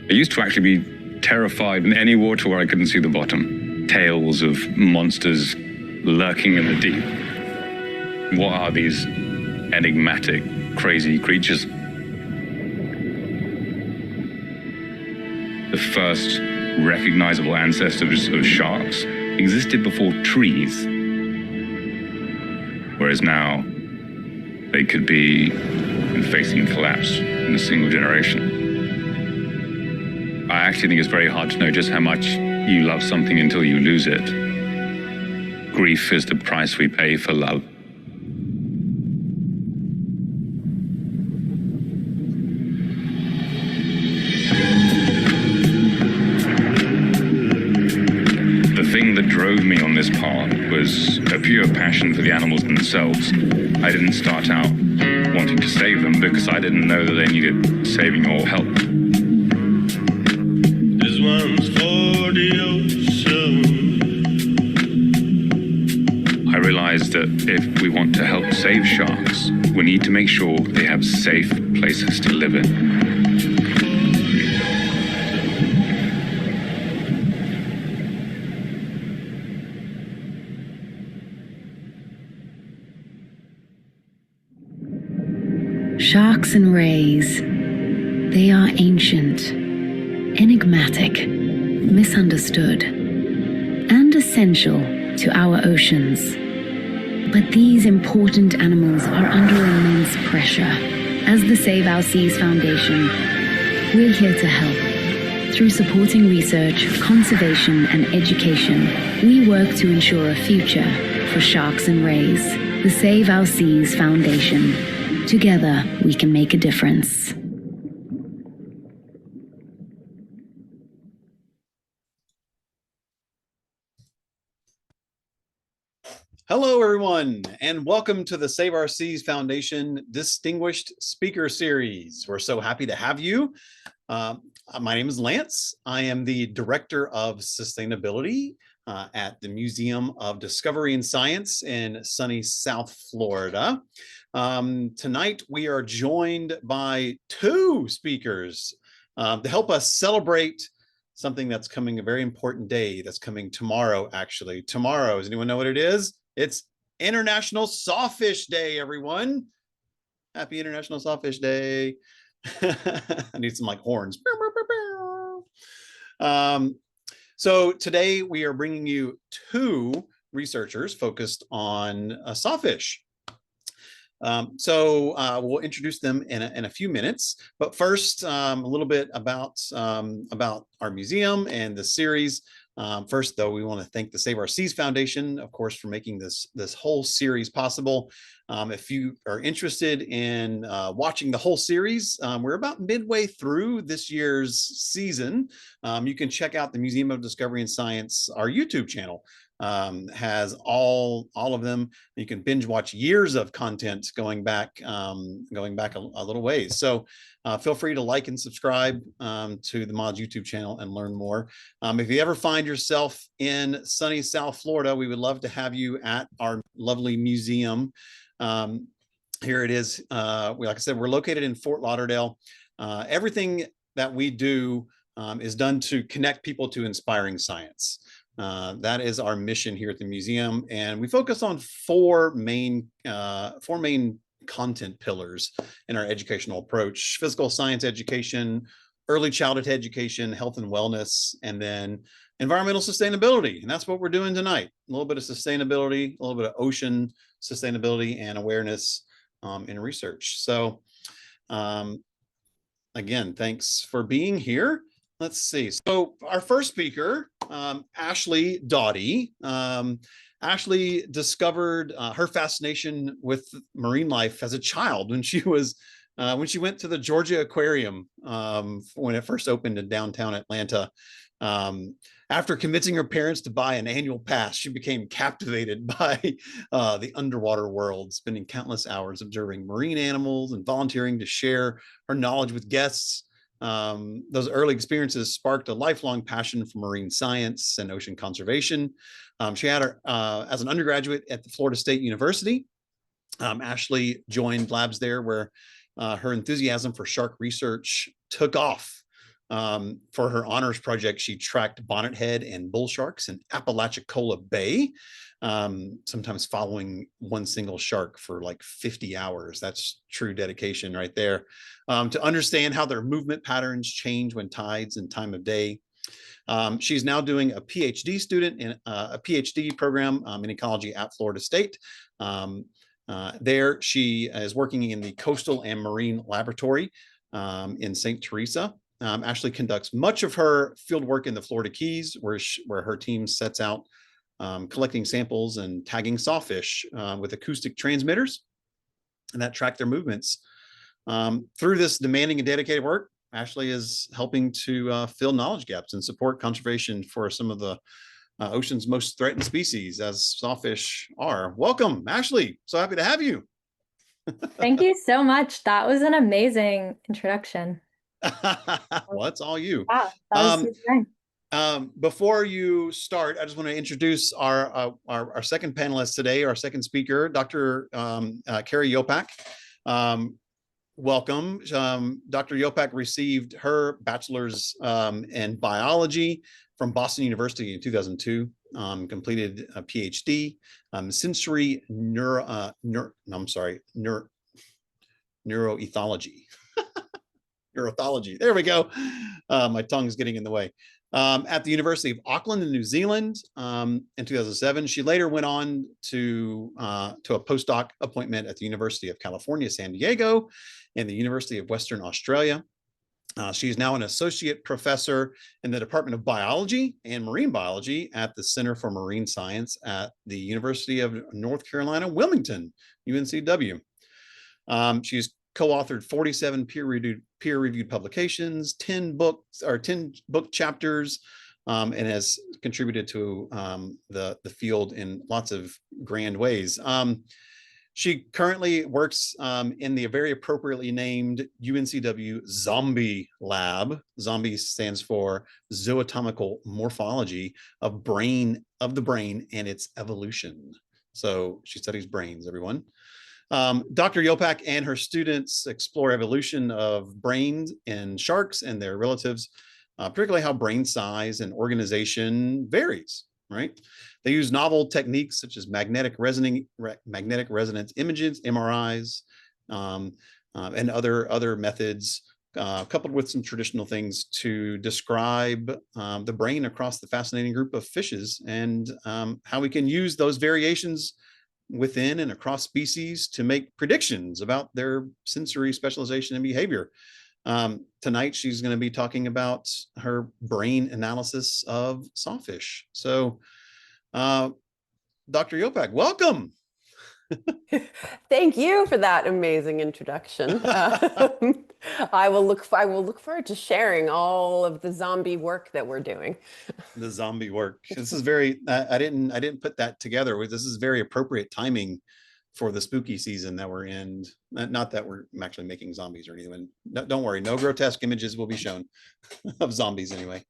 I used to actually be terrified in any water where I couldn't see the bottom. Tales of monsters lurking in the deep. What are these enigmatic, crazy creatures? The first recognizable ancestors of sharks existed before trees, whereas now they could be facing collapse in a single generation. I actually think it's very hard to know just how much you love something until you lose it. Grief is the price we pay for love. The thing that drove me on this path was a pure passion for the animals themselves. I didn't start out wanting to save them because I didn't know that they needed saving or help. This one's for the ocean. I realized that if we want to help save sharks, we need to make sure they have safe places to live in. Sharks and rays, they are ancient, enigmatic, misunderstood, and essential to our oceans. But these important animals are under immense pressure. As the Save Our Seas Foundation, we're here to help. Through supporting research, conservation, and education, we work to ensure a future for sharks and rays. The Save Our Seas Foundation. Together, we can make a difference. Hello, everyone, and welcome to the Save Our Seas Foundation Distinguished Speaker Series. We're so happy to have you. My name is Lance. I am the Director of Sustainability at the Museum of Discovery and Science in sunny South Florida. Tonight, we are joined by two speakers to help us celebrate something that's coming, a very important day that's coming tomorrow, actually. Tomorrow, does anyone know what it is? It's International Sawfish Day, everyone. Happy International Sawfish Day. I need some like horns. So today we are bringing you two researchers focused on sawfish. We'll introduce them in a few minutes, but first a little bit about our museum and the series. First, though, we want to thank the Save Our Seas Foundation, of course, for making this whole series possible. If you are interested in watching the whole series, we're about midway through this year's season. You can check out the Museum of Discovery and Science, our YouTube channel. Has all of them. You can binge watch years of content going back a little ways. So feel free to like and subscribe to the Mods YouTube channel and learn more. If you ever find yourself in sunny South Florida, we would love to have you at our lovely museum. Here it is. Like I said, we're located in Fort Lauderdale. Everything that we do is done to connect people to inspiring science. That is our mission here at the museum, and we focus on four main content pillars in our educational approach: physical science education, early childhood education, health and wellness, and then environmental sustainability. And that's what we're doing tonight. A little bit of sustainability, a little bit of ocean sustainability and awareness in research. So again, thanks for being here. Let's see. So our first speaker, Ashley Dawdy. Ashley discovered her fascination with marine life as a child when she went to the Georgia Aquarium when it first opened in downtown Atlanta. After convincing her parents to buy an annual pass, she became captivated by the underwater world, spending countless hours observing marine animals and volunteering to share her knowledge with guests. Those early experiences sparked a lifelong passion for marine science and ocean conservation. She had her as an undergraduate at the Florida State University. Ashley joined labs there where her enthusiasm for shark research took off. For her honors project, she tracked bonnethead and bull sharks in Apalachicola Bay, sometimes following one single shark for like 50 hours. That's true dedication right there. To understand how their movement patterns change when tides and time of day. She's now doing a Ph.D. student in a Ph.D. program in ecology at Florida State. There, she is working in the Coastal and Marine Laboratory in St. Teresa. Ashley conducts much of her field work in the Florida Keys, where her team sets out collecting samples and tagging sawfish with acoustic transmitters and that track their movements. Through this demanding and dedicated work, Ashley is helping to fill knowledge gaps and support conservation for some of the ocean's most threatened species, as sawfish are. Welcome, Ashley. So happy to have you. Thank you so much. That was an amazing introduction. Well, it's all you. Wow, that was super. Before you start, I just want to introduce our second panelist today, our second speaker, Dr. Carrie Yopak. Welcome. Dr. Yopak received her bachelor's in biology from Boston University in 2002, completed a PhD, sensory neuroethology. Neuroethology. There we go. My tongue's getting in the way. At the University of Auckland in New Zealand in 2007. She later went on to a postdoc appointment at the University of California, San Diego, and the University of Western Australia. She is now an associate professor in the Department of Biology and Marine Biology at the Center for Marine Science at the University of North Carolina, Wilmington, UNCW. She's co-authored 47 peer-reviewed publications, 10 book chapters, and has contributed to the field in lots of grand ways. She currently works in the very appropriately named UNCW Zombie Lab. Zombie stands for Zooanatomical Morphology of the brain and its evolution. So she studies brains, everyone. Dr. Yopak and her students explore evolution of brains in sharks and their relatives, particularly how brain size and organization varies, right? They use novel techniques such as magnetic resonance images, MRIs, and other methods, coupled with some traditional things to describe the brain across the fascinating group of fishes and how we can use those variations within and across species to make predictions about their sensory specialization and behavior. Tonight, she's going to be talking about her brain analysis of sawfish. So, Dr. Yopak, welcome. Thank you for that amazing introduction. I will look forward to sharing all of the zombie work that we're doing. The zombie work. This is very. I didn't put that together. This is very appropriate timing for the spooky season that we're in. Not that we're actually making zombies or anything. No, don't worry. No grotesque images will be shown of zombies anyway.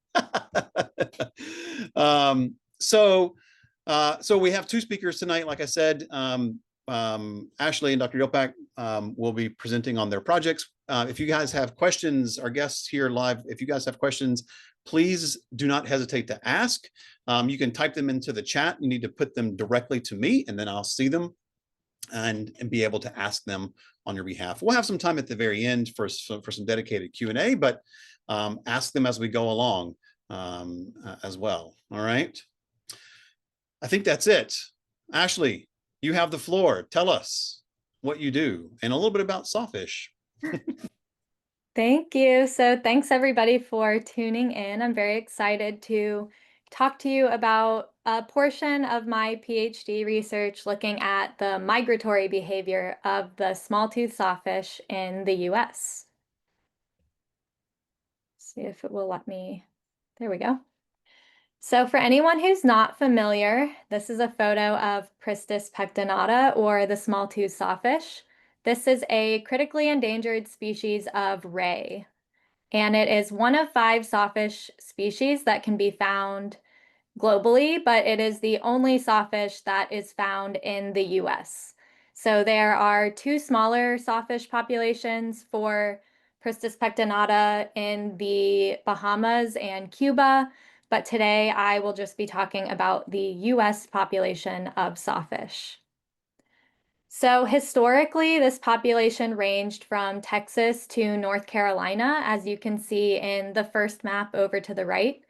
So we have two speakers tonight. Like I said. Ashley and Dr. Yopak will be presenting on their projects. If you guys have questions, our guests here live, if you guys have questions, please do not hesitate to ask. You can type them into the chat. You need to put them directly to me, and then I'll see them and be able to ask them on your behalf. We'll have some time at the very end for some dedicated Q&A, but ask them as we go along as well. All right. I think that's it. Ashley, you have the floor. Tell us what you do and a little bit about sawfish. Thank you. So thanks everybody for tuning in. I'm very excited to talk to you about a portion of my PhD research looking at the migratory behavior of the small-toothed sawfish in the US. See if it will let me. There we go. So for anyone who's not familiar, this is a photo of Pristis pectinata, or the small-toothed sawfish. This is a critically endangered species of ray, and it is one of 5 sawfish species that can be found globally, but it is the only sawfish that is found in the US. So there are 2 smaller sawfish populations for Pristis pectinata in the Bahamas and Cuba, but today I will just be talking about the US population of sawfish. So historically, this population ranged from Texas to North Carolina, as you can see in the first map over to the right.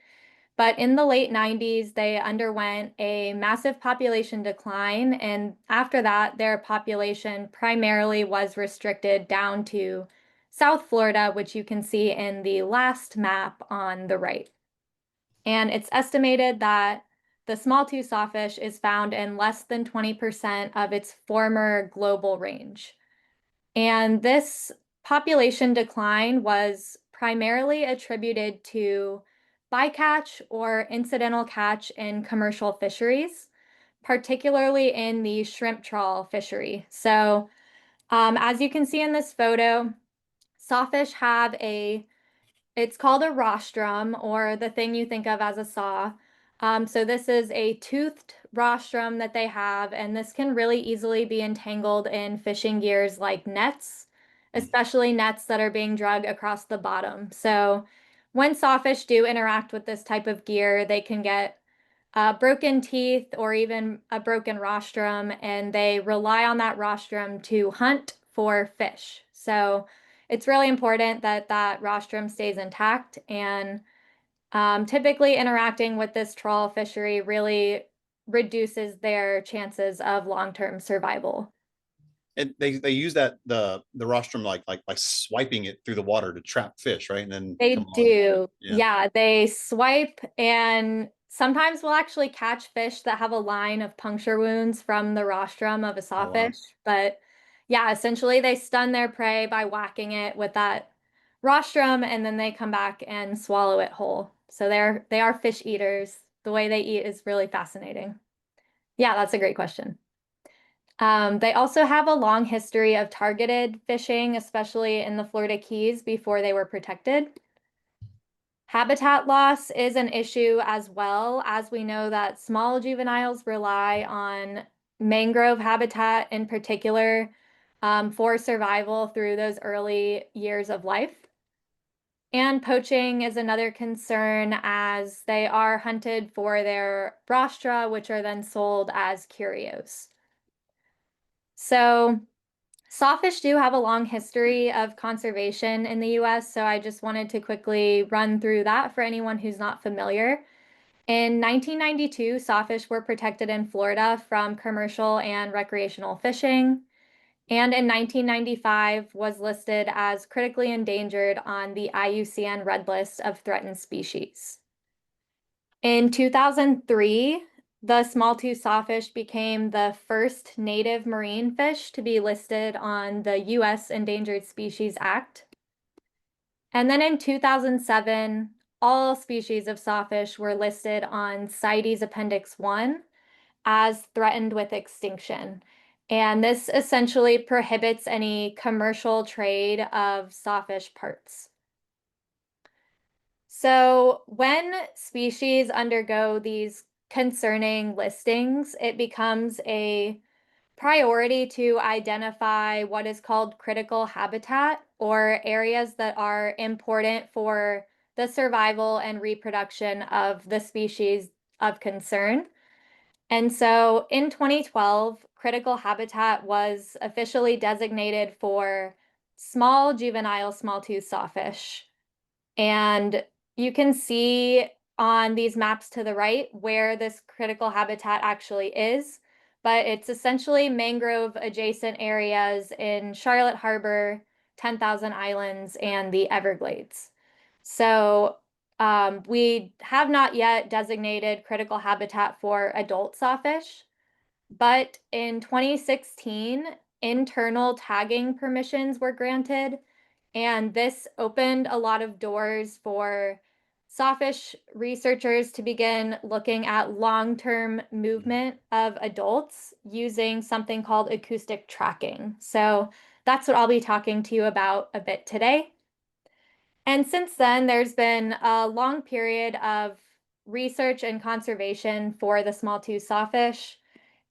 But in the late 90s, they underwent a massive population decline. And after that, their population primarily was restricted down to South Florida, which you can see in the last map on the right. And it's estimated that the small-tooth sawfish is found in less than 20% of its former global range. And this population decline was primarily attributed to bycatch or incidental catch in commercial fisheries, particularly in the shrimp trawl fishery. So as you can see in this photo, sawfish have it's called a rostrum, or the thing you think of as a saw. So this is a toothed rostrum that they have, and this can really easily be entangled in fishing gears like nets, especially nets that are being dragged across the bottom. So when sawfish do interact with this type of gear, they can get broken teeth or even a broken rostrum, and they rely on that rostrum to hunt for fish. So it's really important that that rostrum stays intact, and typically interacting with this trawl fishery really reduces their chances of long-term survival. And they use the rostrum like by swiping it through the water to trap fish, right? And then They come on. do. Yeah, they swipe, and sometimes we'll actually catch fish that have a line of puncture wounds from the rostrum of a sawfish. But yeah, essentially they stun their prey by whacking it with that rostrum, and then they come back and swallow it whole. So they are fish eaters. The way they eat is really fascinating. Yeah, that's a great question. They also have a long history of targeted fishing, especially in the Florida Keys before they were protected. Habitat loss is an issue as well, as we know that small juveniles rely on mangrove habitat in particular for survival through those early years of life. And poaching is another concern, as they are hunted for their rostra, which are then sold as curios. So sawfish do have a long history of conservation in the US, so I just wanted to quickly run through that for anyone who's not familiar. In 1992, sawfish were protected in Florida from commercial and recreational fishing, and in 1995 was listed as critically endangered on the IUCN Red List of Threatened Species. In 2003, the small-tooth sawfish became the first native marine fish to be listed on the U.S. Endangered Species Act. And then in 2007, all species of sawfish were listed on CITES Appendix 1 as threatened with extinction. And this essentially prohibits any commercial trade of sawfish parts. So when species undergo these concerning listings, it becomes a priority to identify what is called critical habitat, or areas that are important for the survival and reproduction of the species of concern. And so in 2012, critical habitat was officially designated for small juvenile small-tooth sawfish. And you can see on these maps to the right where this critical habitat actually is, but it's essentially mangrove adjacent areas in Charlotte Harbor, 10,000 Islands, and the Everglades. So we have not yet designated critical habitat for adult sawfish, but in 2016, internal tagging permissions were granted, and this opened a lot of doors for sawfish researchers to begin looking at long-term movement of adults using something called acoustic tracking. So that's what I'll be talking to you about a bit today. And since then, there's been a long period of research and conservation for the small-tooth sawfish.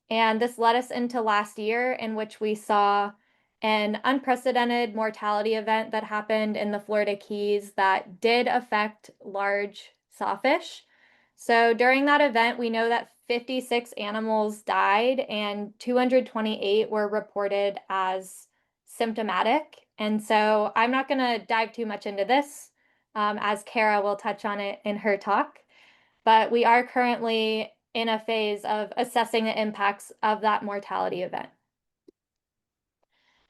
And this led us into last year, in which we saw an unprecedented mortality event that happened in the Florida Keys that did affect large sawfish. So during that event, we know that 56 animals died and 228 were reported as symptomatic. And so I'm not going to dive too much into this, as Kara will touch on it in her talk. But we are currently in a phase of assessing the impacts of that mortality event.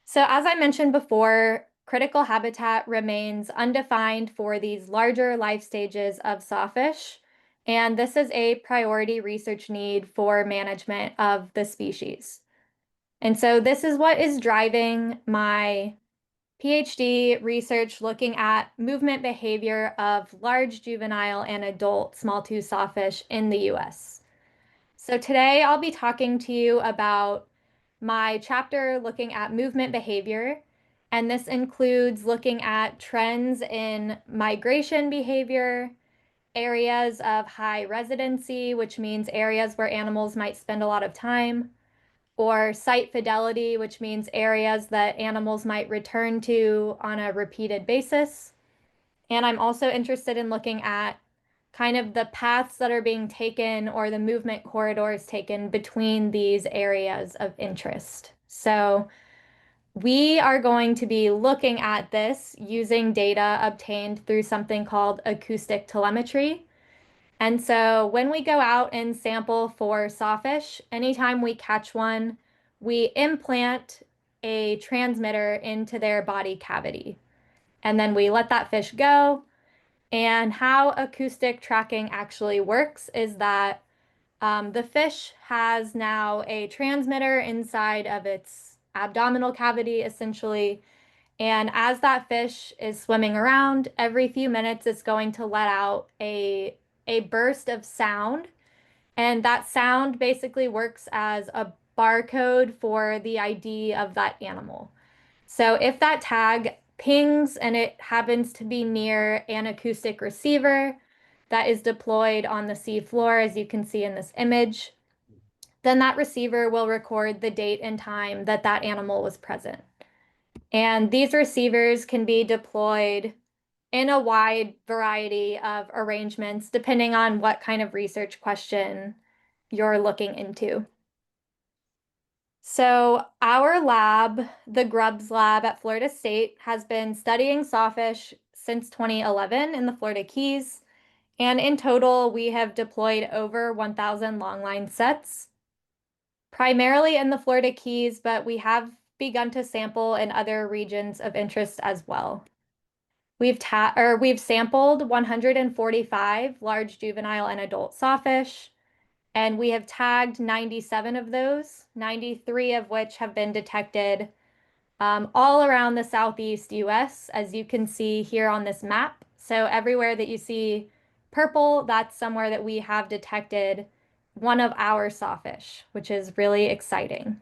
So as I mentioned before, critical habitat remains undefined for these larger life stages of sawfish, and this is a priority research need for management of the species. And so this is what is driving my PhD research looking at movement behavior of large juvenile and adult small-tooth sawfish in the US. So today I'll be talking to you about my chapter looking at movement behavior, and this includes looking at trends in migration behavior, areas of high residency, which means areas where animals might spend a lot of time, or site fidelity, which means areas that animals might return to on a repeated basis. And I'm also interested in looking at kind of the paths that are being taken or the movement corridors taken between these areas of interest. So we are going to be looking at this using data obtained through something called acoustic telemetry. And so when we go out and sample for sawfish, anytime we catch one, we implant a transmitter into their body cavity. And then we let that fish go. And how acoustic tracking actually works is that the fish has now a transmitter inside of its abdominal cavity, essentially. And as that fish is swimming around, every few minutes it's going to let out a burst of sound. And that sound basically works as a barcode for the ID of that animal. So if that tag pings and it happens to be near an acoustic receiver that is deployed on the sea floor, as you can see in this image, then that receiver will record the date and time that that animal was present. And these receivers can be deployed in a wide variety of arrangements, depending on what kind of research question you're looking into. So our lab, the Grubbs lab at Florida State, has been studying sawfish since 2011 in the Florida Keys. And in total, we have deployed over 1,000 longline sets, primarily in the Florida Keys, but we have begun to sample in other regions of interest as well. We've sampled 145 large juvenile and adult sawfish, and we have tagged 97 of those, 93 of which have been detected all around the Southeast US, as you can see here on this map. So everywhere that you see purple, that's somewhere that we have detected one of our sawfish, which is really exciting.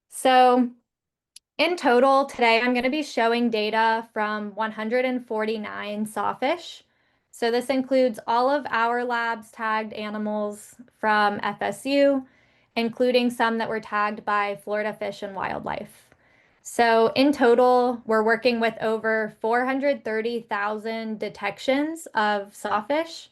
So in total, today I'm going to be showing data from 149 sawfish. So this includes all of our lab's tagged animals from FSU, including some that were tagged by Florida Fish and Wildlife. So in total, we're working with over 430,000 detections of sawfish,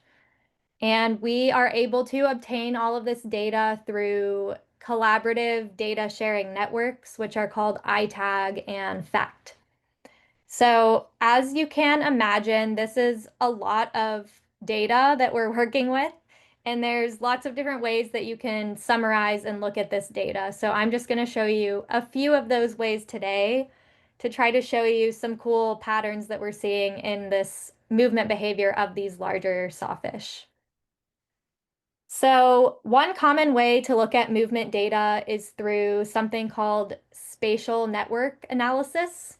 and we are able to obtain all of this data through collaborative data sharing networks, which are called ITAG and FACT. So as you can imagine, this is a lot of data that we're working with, and there's lots of different ways that you can summarize and look at this data. So I'm just going to show you a few of those ways today to try to show you some cool patterns that we're seeing in this movement behavior of these larger sawfish. So one common way to look at movement data is through something called spatial network analysis.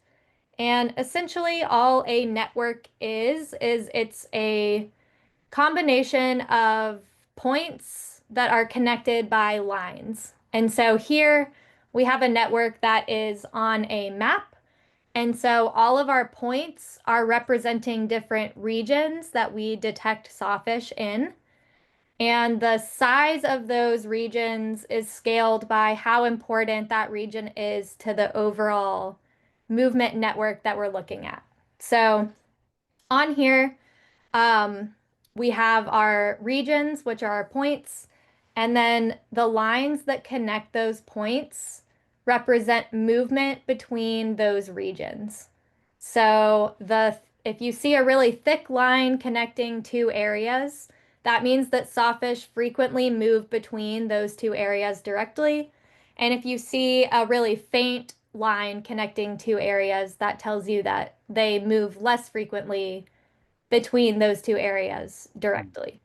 And essentially all a network is it's a combination of points that are connected by lines. And so here we have a network that is on a map. And so all of our points are representing different regions that we detect sawfish in. And the size of those regions is scaled by how important that region is to the overall movement network that we're looking at. So on here, we have our regions, which are our points, and then the lines that connect those points represent movement between those regions. So if you see a really thick line connecting two areas, that means that sawfish frequently move between those two areas directly. And if you see a really faint line connecting two areas, that tells you that they move less frequently between those two areas directly.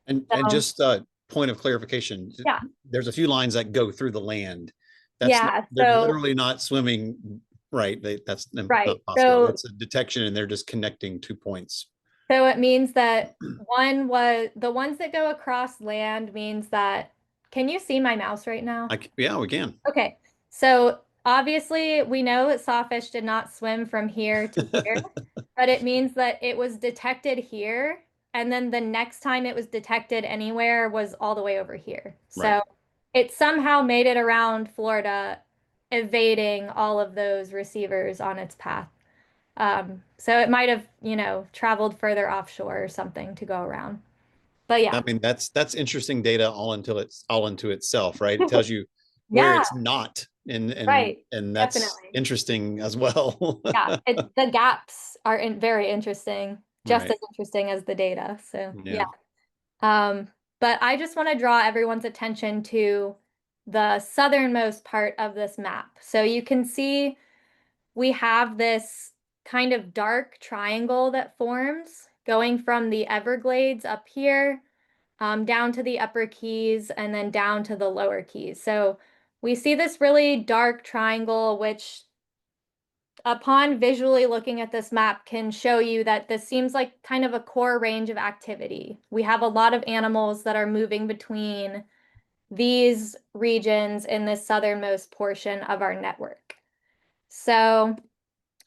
And So, just a point of clarification, yeah. there's a few lines that go through the land. Yeah. They're So, literally not swimming, right? That's right. not possible. It's a detection and they're just connecting 2 points. So it means that the ones that go across land means that, can you see my mouse right now? Yeah, we can. Okay. So obviously we know that sawfish did not swim from here to here, but it means that it was detected here. And then the next time it was detected anywhere was all the way over here. Right. So it somehow made it around Florida, evading all of those receivers on its path. So it might have, traveled further offshore or something to go around. But I yeah. mean, that's interesting data all into itself, right? It tells you where Yeah, it's not, and right. that's Definitely. interesting as well. Yeah, the gaps are very interesting, just Right. as interesting as the data. So Yeah. yeah. Um, but I just want to draw everyone's attention to the southernmost part of this map. So you can see we have this kind of dark triangle that forms going from the Everglades up here, down to the upper Keys and then down to the lower Keys. So we see this really dark triangle, which upon visually looking at this map can show you that this seems like kind of a core range of activity. We have a lot of animals that are moving between these regions in this southernmost portion of our network. So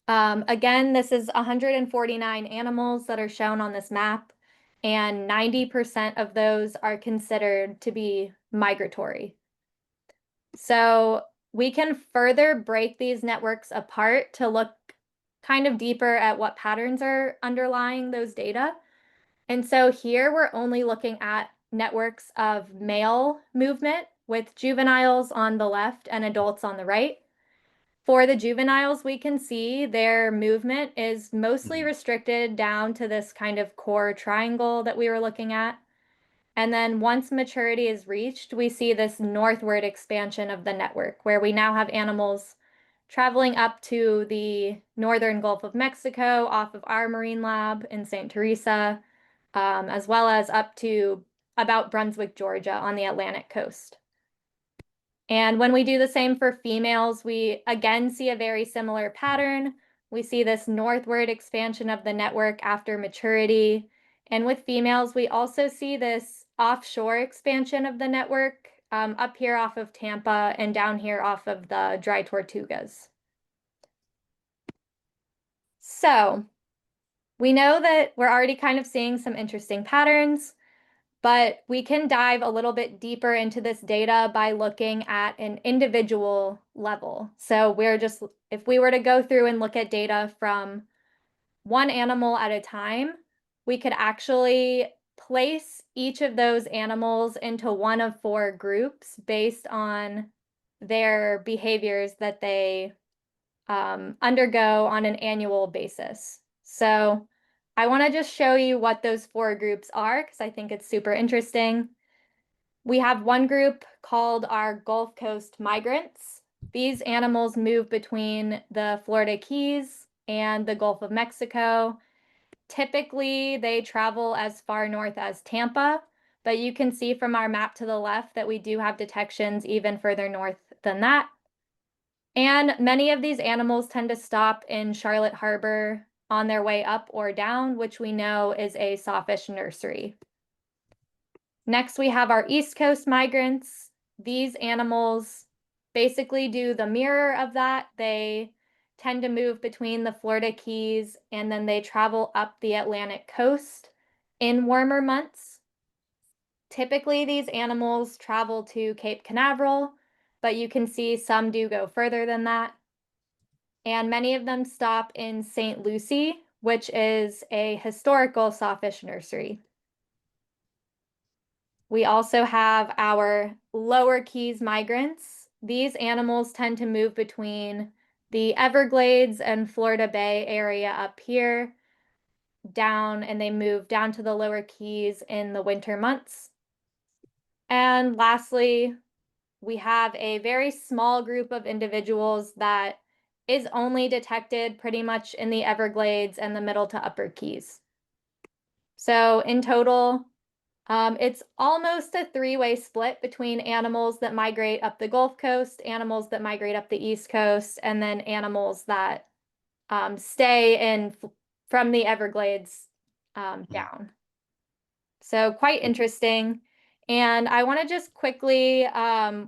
again, this is 149 animals that are shown on this map, and 90% of those are considered to be migratory. So we can further break these networks apart to look kind of deeper at what patterns are underlying those data. And so here we're only looking at networks of male movement with juveniles on the left and adults on the right. For the juveniles, we can see their movement is mostly restricted down to this kind of core triangle that we were looking at. And then once maturity is reached, we see this northward expansion of the network where we now have animals traveling up to the northern Gulf of Mexico off of our marine lab in St. Teresa, as well as up to about Brunswick, Georgia on the Atlantic coast. And when we do the same for females, we again see a very similar pattern. We see this northward expansion of the network after maturity. And with females, we also see this offshore expansion of the network up here off of Tampa and down here off of the Dry Tortugas. So we know that we're already kind of seeing some interesting patterns, but we can dive a little bit deeper into this data by looking at an individual level. So if we were to go through and look at data from one animal at a time, we could actually place each of those animals into one of four groups based on their behaviors that they undergo on an annual basis. So I want to just show you what those four groups are because I think it's super interesting. We have one group called our Gulf Coast migrants. These animals move between the Florida Keys and the Gulf of Mexico. Typically, they travel as far north as Tampa, but you can see from our map to the left that we do have detections even further north than that. And many of these animals tend to stop in Charlotte Harbor on their way up or down, which we know is a sawfish nursery. Next, we have our East Coast migrants. These animals basically do the mirror of that. They tend to move between the Florida Keys and then they travel up the Atlantic coast in warmer months. typically these animals travel to Cape Canaveral, but you can see some do go further than that. And many of them stop in St. Lucie, which is a historical sawfish nursery. We also have our lower Keys migrants. These animals tend to move between the Everglades and Florida Bay area up here, down, and they move down to the lower Keys in the winter months. And lastly, we have a very small group of individuals that is only detected pretty much in the Everglades and the middle to upper Keys. So in total, it's almost a three-way split between animals that migrate up the Gulf Coast, animals that migrate up the East Coast, and then animals that stay in from the Everglades down. So quite interesting. And I want to just quickly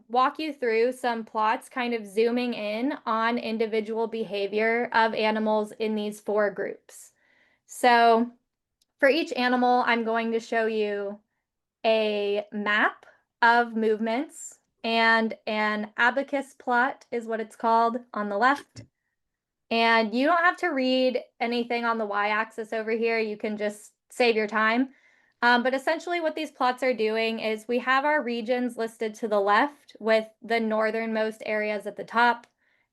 walk you through some plots, kind of zooming in on individual behavior of animals in these four groups. So for each animal, I'm going to show you a map of movements, and an abacus plot is what it's called on the left. And you don't have to read anything on the y-axis over here. You can just save your time. But essentially what these plots are doing is we have our regions listed to the left with the northernmost areas at the top,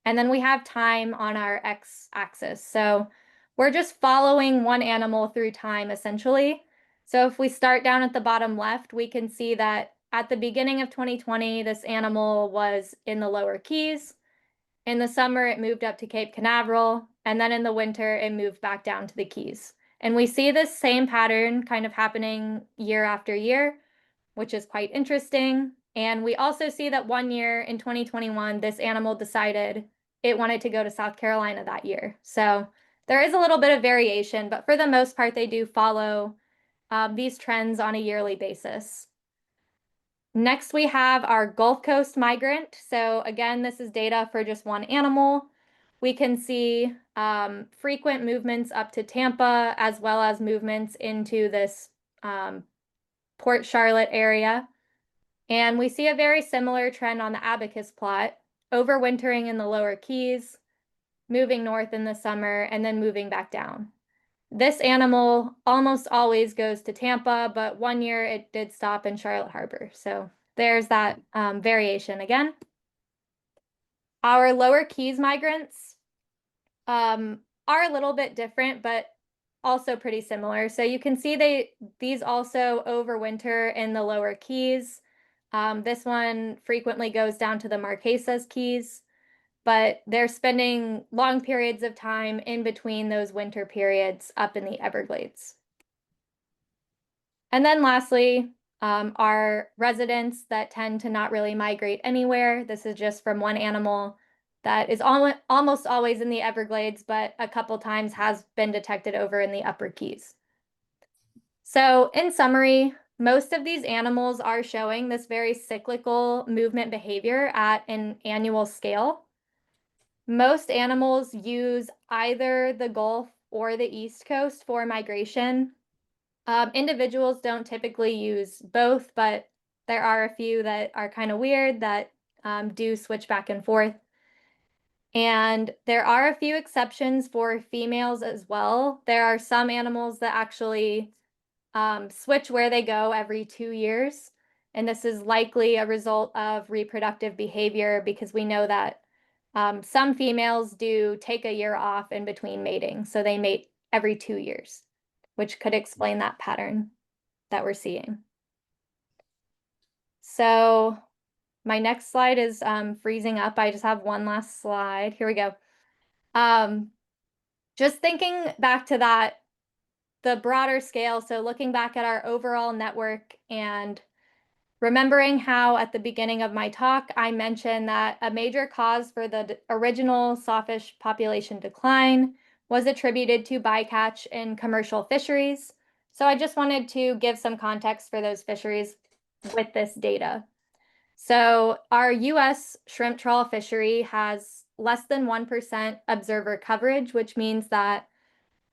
and then we have time on our x-axis. So we're just following one animal through time, essentially. So if we start down at the bottom left, we can see that at the beginning of 2020, this animal was in the lower Keys. In the summer, it moved up to Cape Canaveral, and then in the winter, it moved back down to the Keys. And we see this same pattern kind of happening year after year, which is quite interesting. And we also see that one year in 2021, this animal decided it wanted to go to South Carolina that year. So there is a little bit of variation, but for the most part, they do follow these trends on a yearly basis. Next, we have our Gulf Coast migrant. So again, this is data for just one animal. We can see frequent movements up to Tampa, as well as movements into this Port Charlotte area. And we see a very similar trend on the abacus plot, overwintering in the lower Keys, moving north in the summer, and then moving back down. This animal almost always goes to Tampa, but one year it did stop in Charlotte Harbor. So there's that variation again. Our lower Keys migrants are a little bit different, but also pretty similar. So you can see these also overwinter in the lower Keys. This one frequently goes down to the Marquesas Keys, but they're spending long periods of time in between those winter periods up in the Everglades. And then lastly, our residents that tend to not really migrate anywhere. This is just from one animal that is almost always in the Everglades, but a couple times has been detected over in the upper Keys. So in summary, most of these animals are showing this very cyclical movement behavior at an annual scale. Most animals use either the Gulf or the East Coast for migration. Individuals don't typically use both, but there are a few that are kind of weird that do switch back and forth. And there are a few exceptions for females as well. There are some animals that actually switch where they go every 2 years. And this is likely a result of reproductive behavior, because we know that some females do take a year off in between mating. So they mate every 2 years, which could explain that pattern that we're seeing. So my next slide is freezing up. I just have one last slide. Here we go. Just thinking back to that, the broader scale. So looking back at our overall network and remembering how at the beginning of my talk, I mentioned that a major cause for the original sawfish population decline was attributed to bycatch in commercial fisheries. So I just wanted to give some context for those fisheries with this data. So our US shrimp trawl fishery has less than 1% observer coverage, which means that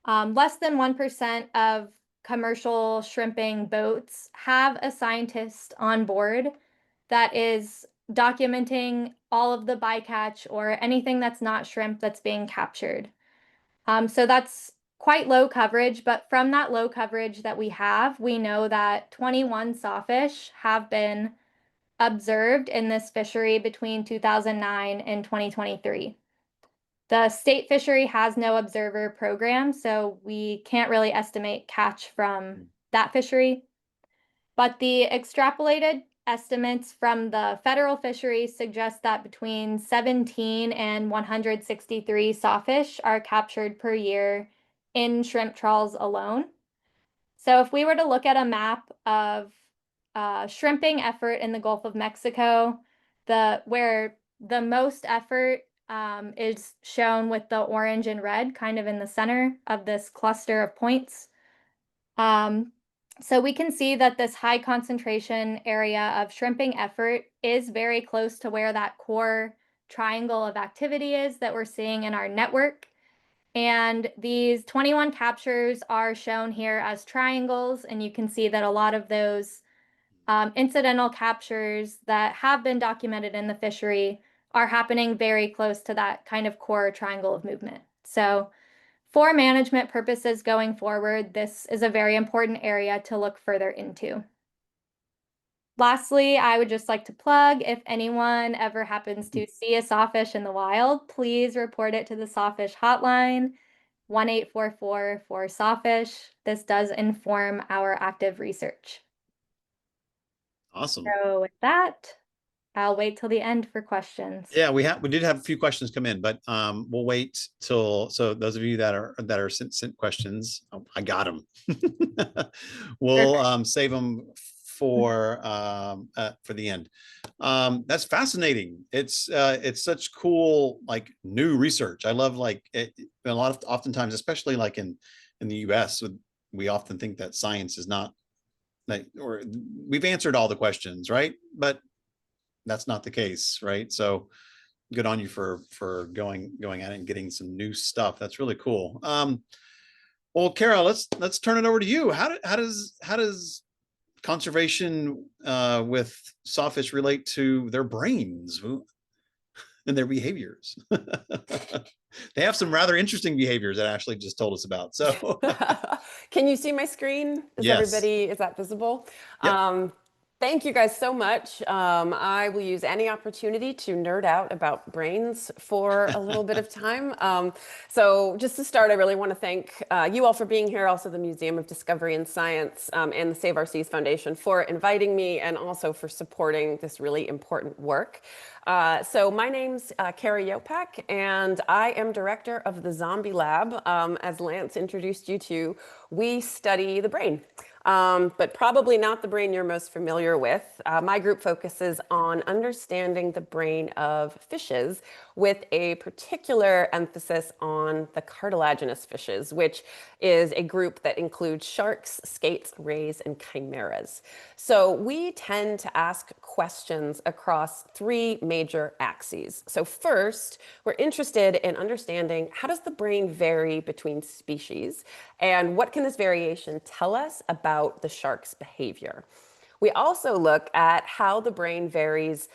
less than 1% of commercial shrimping boats have a scientist on board that is documenting all of the bycatch or anything that's not shrimp that's being captured. So that's quite low coverage, but from that low coverage that we have, we know that 21 sawfish have been observed in this fishery between 2009 and 2023. The state fishery has no observer program, so we can't really estimate catch from that fishery. But the extrapolated estimates from the federal fishery suggest that between 17 and 163 sawfish are captured per year in shrimp trawls alone. So if we were to look at a map of shrimping effort in the Gulf of Mexico, where the most effort is shown with the orange and red kind of in the center of this cluster of points. So we can see that this high concentration area of shrimping effort is very close to where that core triangle of activity is that we're seeing in our network. And these 21 captures are shown here as triangles, and you can see that a lot of those incidental captures that have been documented in the fishery are happening very close to that kind of core triangle of movement. So for management purposes going forward, this is a very important area to look further into. Lastly, I would just like to plug, if anyone ever happens to see a sawfish in the wild, please report it to the Sawfish hotline, 1-844-4-SAWFISH. This does inform our active research. Awesome. So with that, I'll wait till the end for questions. Yeah, we did have a few questions come in, but we'll wait till, so those of you that are sent questions, I got them. We'll save them for the end. That's fascinating. It's such cool, like, new research. I love, like, oftentimes, especially like in the US, we often think that science is not, like, or we've answered all the questions, right? But that's not the case, right? So good on you for going at it and getting some new stuff. That's really cool. Well, Kara, let's turn it over to you. How does conservation with sawfish relate to their brains and their behaviors? They have some rather interesting behaviors that Ashley just told us about. So can you see my screen? Yes. Is that visible? Yep. Thank you guys so much. I will use any opportunity to nerd out about brains for a little bit of time. So just to start, I really want to thank you all for being here, also the Museum of Discovery and Science and the Save Our Seas Foundation for inviting me and also for supporting this really important work. So my name's Kara Yopak, and I am director of the Zombie Lab. As Lance introduced you to, we study the brain. But probably not the brain you're most familiar with. My group focuses on understanding the brain of fishes with a particular emphasis on the cartilaginous fishes, which is a group that includes sharks, skates, rays, and chimeras. So we tend to ask questions across three major axes. So first, we're interested in understanding, how does the brain vary between species, and what can this variation tell us about the shark's behavior? We also look at how the brain varies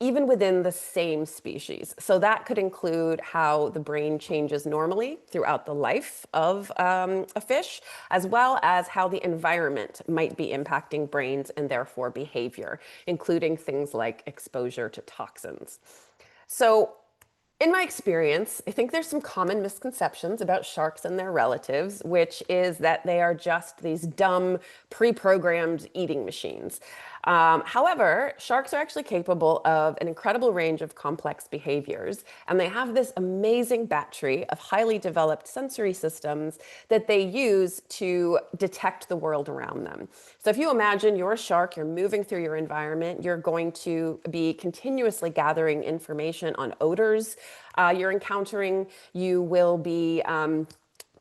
even within the same species. So that could include how the brain changes normally throughout the life of a fish, as well as how the environment might be impacting brains and therefore behavior, including things like exposure to toxins. So in my experience, I think there's some common misconceptions about sharks and their relatives, which is that they are just these dumb, pre-programmed eating machines. However, sharks are actually capable of an incredible range of complex behaviors, and they have this amazing battery of highly developed sensory systems that they use to detect the world around them. So if you imagine you're a shark, you're moving through your environment, you're going to be continuously gathering information on odors you're encountering. You will be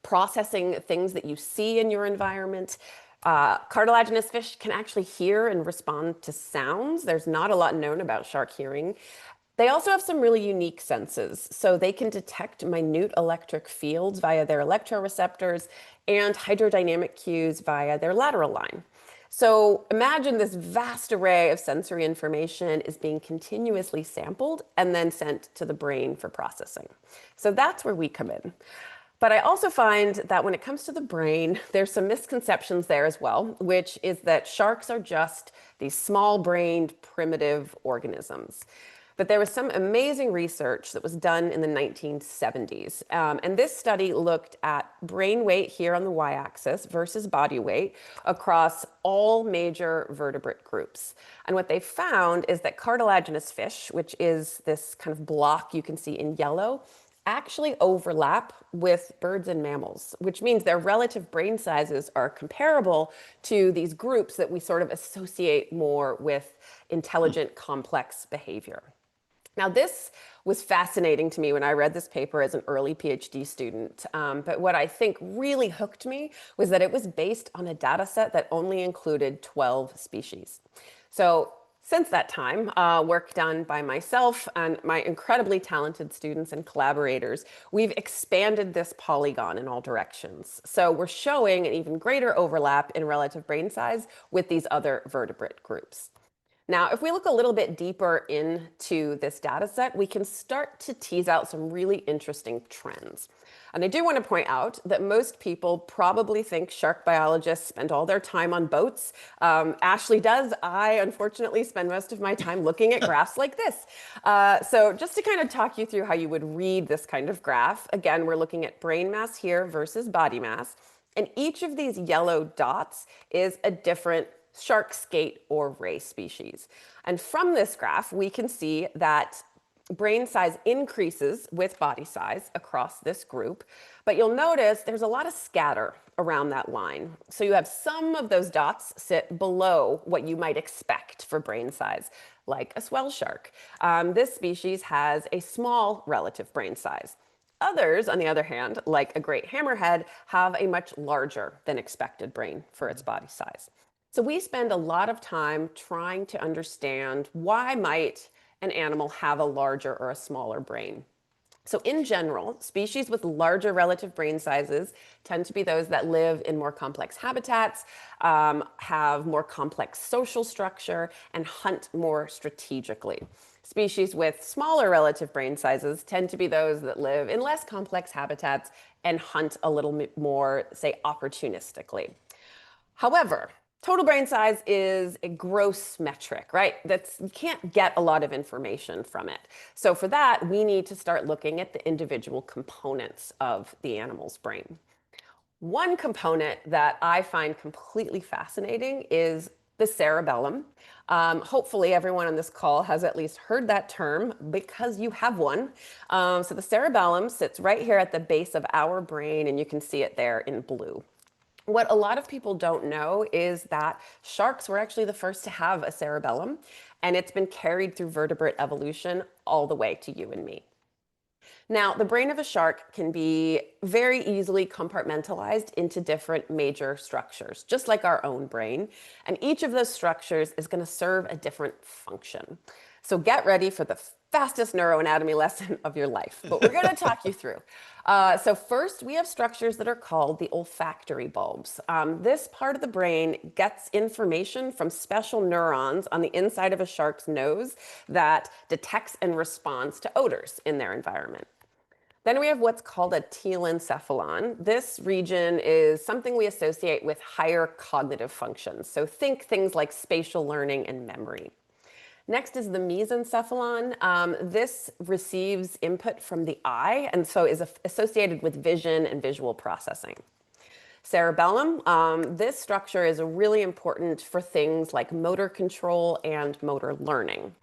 processing things that you see in your environment. Cartilaginous fish can actually hear and respond to sounds. There's not a lot known about shark hearing. They also have some really unique senses. So they can detect minute electric fields via their electroreceptors and hydrodynamic cues via their lateral line. So imagine this vast array of sensory information is being continuously sampled and then sent to the brain for processing. So that's where we come in. But I also find that when it comes to the brain, there's some misconceptions there as well, which is that sharks are just these small-brained, primitive organisms. But there was some amazing research that was done in the 1970s. And this study looked at brain weight here on the y-axis versus body weight across all major vertebrate groups. And what they found is that cartilaginous fish, which is this kind of block you can see in yellow, actually overlap with birds and mammals, which means their relative brain sizes are comparable to these groups that we sort of associate more with intelligent, complex behavior. Now, this was fascinating to me when I read this paper as an early PhD student. But what I think really hooked me was that it was based on a data set that only included 12 species. So since that time, work done by myself and my incredibly talented students and collaborators, we've expanded this polygon in all directions. So we're showing an even greater overlap in relative brain size with these other vertebrate groups. Now, if we look a little bit deeper into this data set, we can start to tease out some really interesting trends. And I do want to point out that most people probably think shark biologists spend all their time on boats. Ashley does. I, unfortunately, spend most of my time looking at graphs like this. So just to kind of talk you through how you would read this kind of graph, again, we're looking at brain mass here versus body mass. And each of these yellow dots is a different shark, skate, or ray species. And from this graph, we can see that brain size increases with body size across this group, but you'll notice there's a lot of scatter around that line. So you have some of those dots sit below what you might expect for brain size, like a swell shark. This species has a small relative brain size. Others, on the other hand, like a great hammerhead, have a much larger than expected brain for its body size. So we spend a lot of time trying to understand why might an animal have a larger or a smaller brain. So in general, species with larger relative brain sizes tend to be those that live in more complex habitats, have more complex social structure, and hunt more strategically. Species with smaller relative brain sizes tend to be those that live in less complex habitats and hunt a little bit more, say, opportunistically. However, total brain size is a gross metric, right? You can't get a lot of information from it. So for that, we need to start looking at the individual components of the animal's brain. One component that I find completely fascinating is the cerebellum. Hopefully everyone on this call has at least heard that term because you have one. So the cerebellum sits right here at the base of our brain, and you can see it there in blue. What a lot of people don't know is that sharks were actually the first to have a cerebellum, and it's been carried through vertebrate evolution all the way to you and me. Now, the brain of a shark can be very easily compartmentalized into different major structures, just like our own brain, and each of those structures is going to serve a different function. So get ready for the fastest neuroanatomy lesson of your life, but we're going to talk you through. So first, we have structures that are called the olfactory bulbs. This part of the brain gets information from special neurons on the inside of a shark's nose that detects and responds to odors in their environment. Then we have what's called a telencephalon. This region is something we associate with higher cognitive functions. So think things like spatial learning and memory. Next is the mesencephalon. This receives input from the eye and so is associated with vision and visual processing. Cerebellum, this structure is really important for things like motor control and motor learning.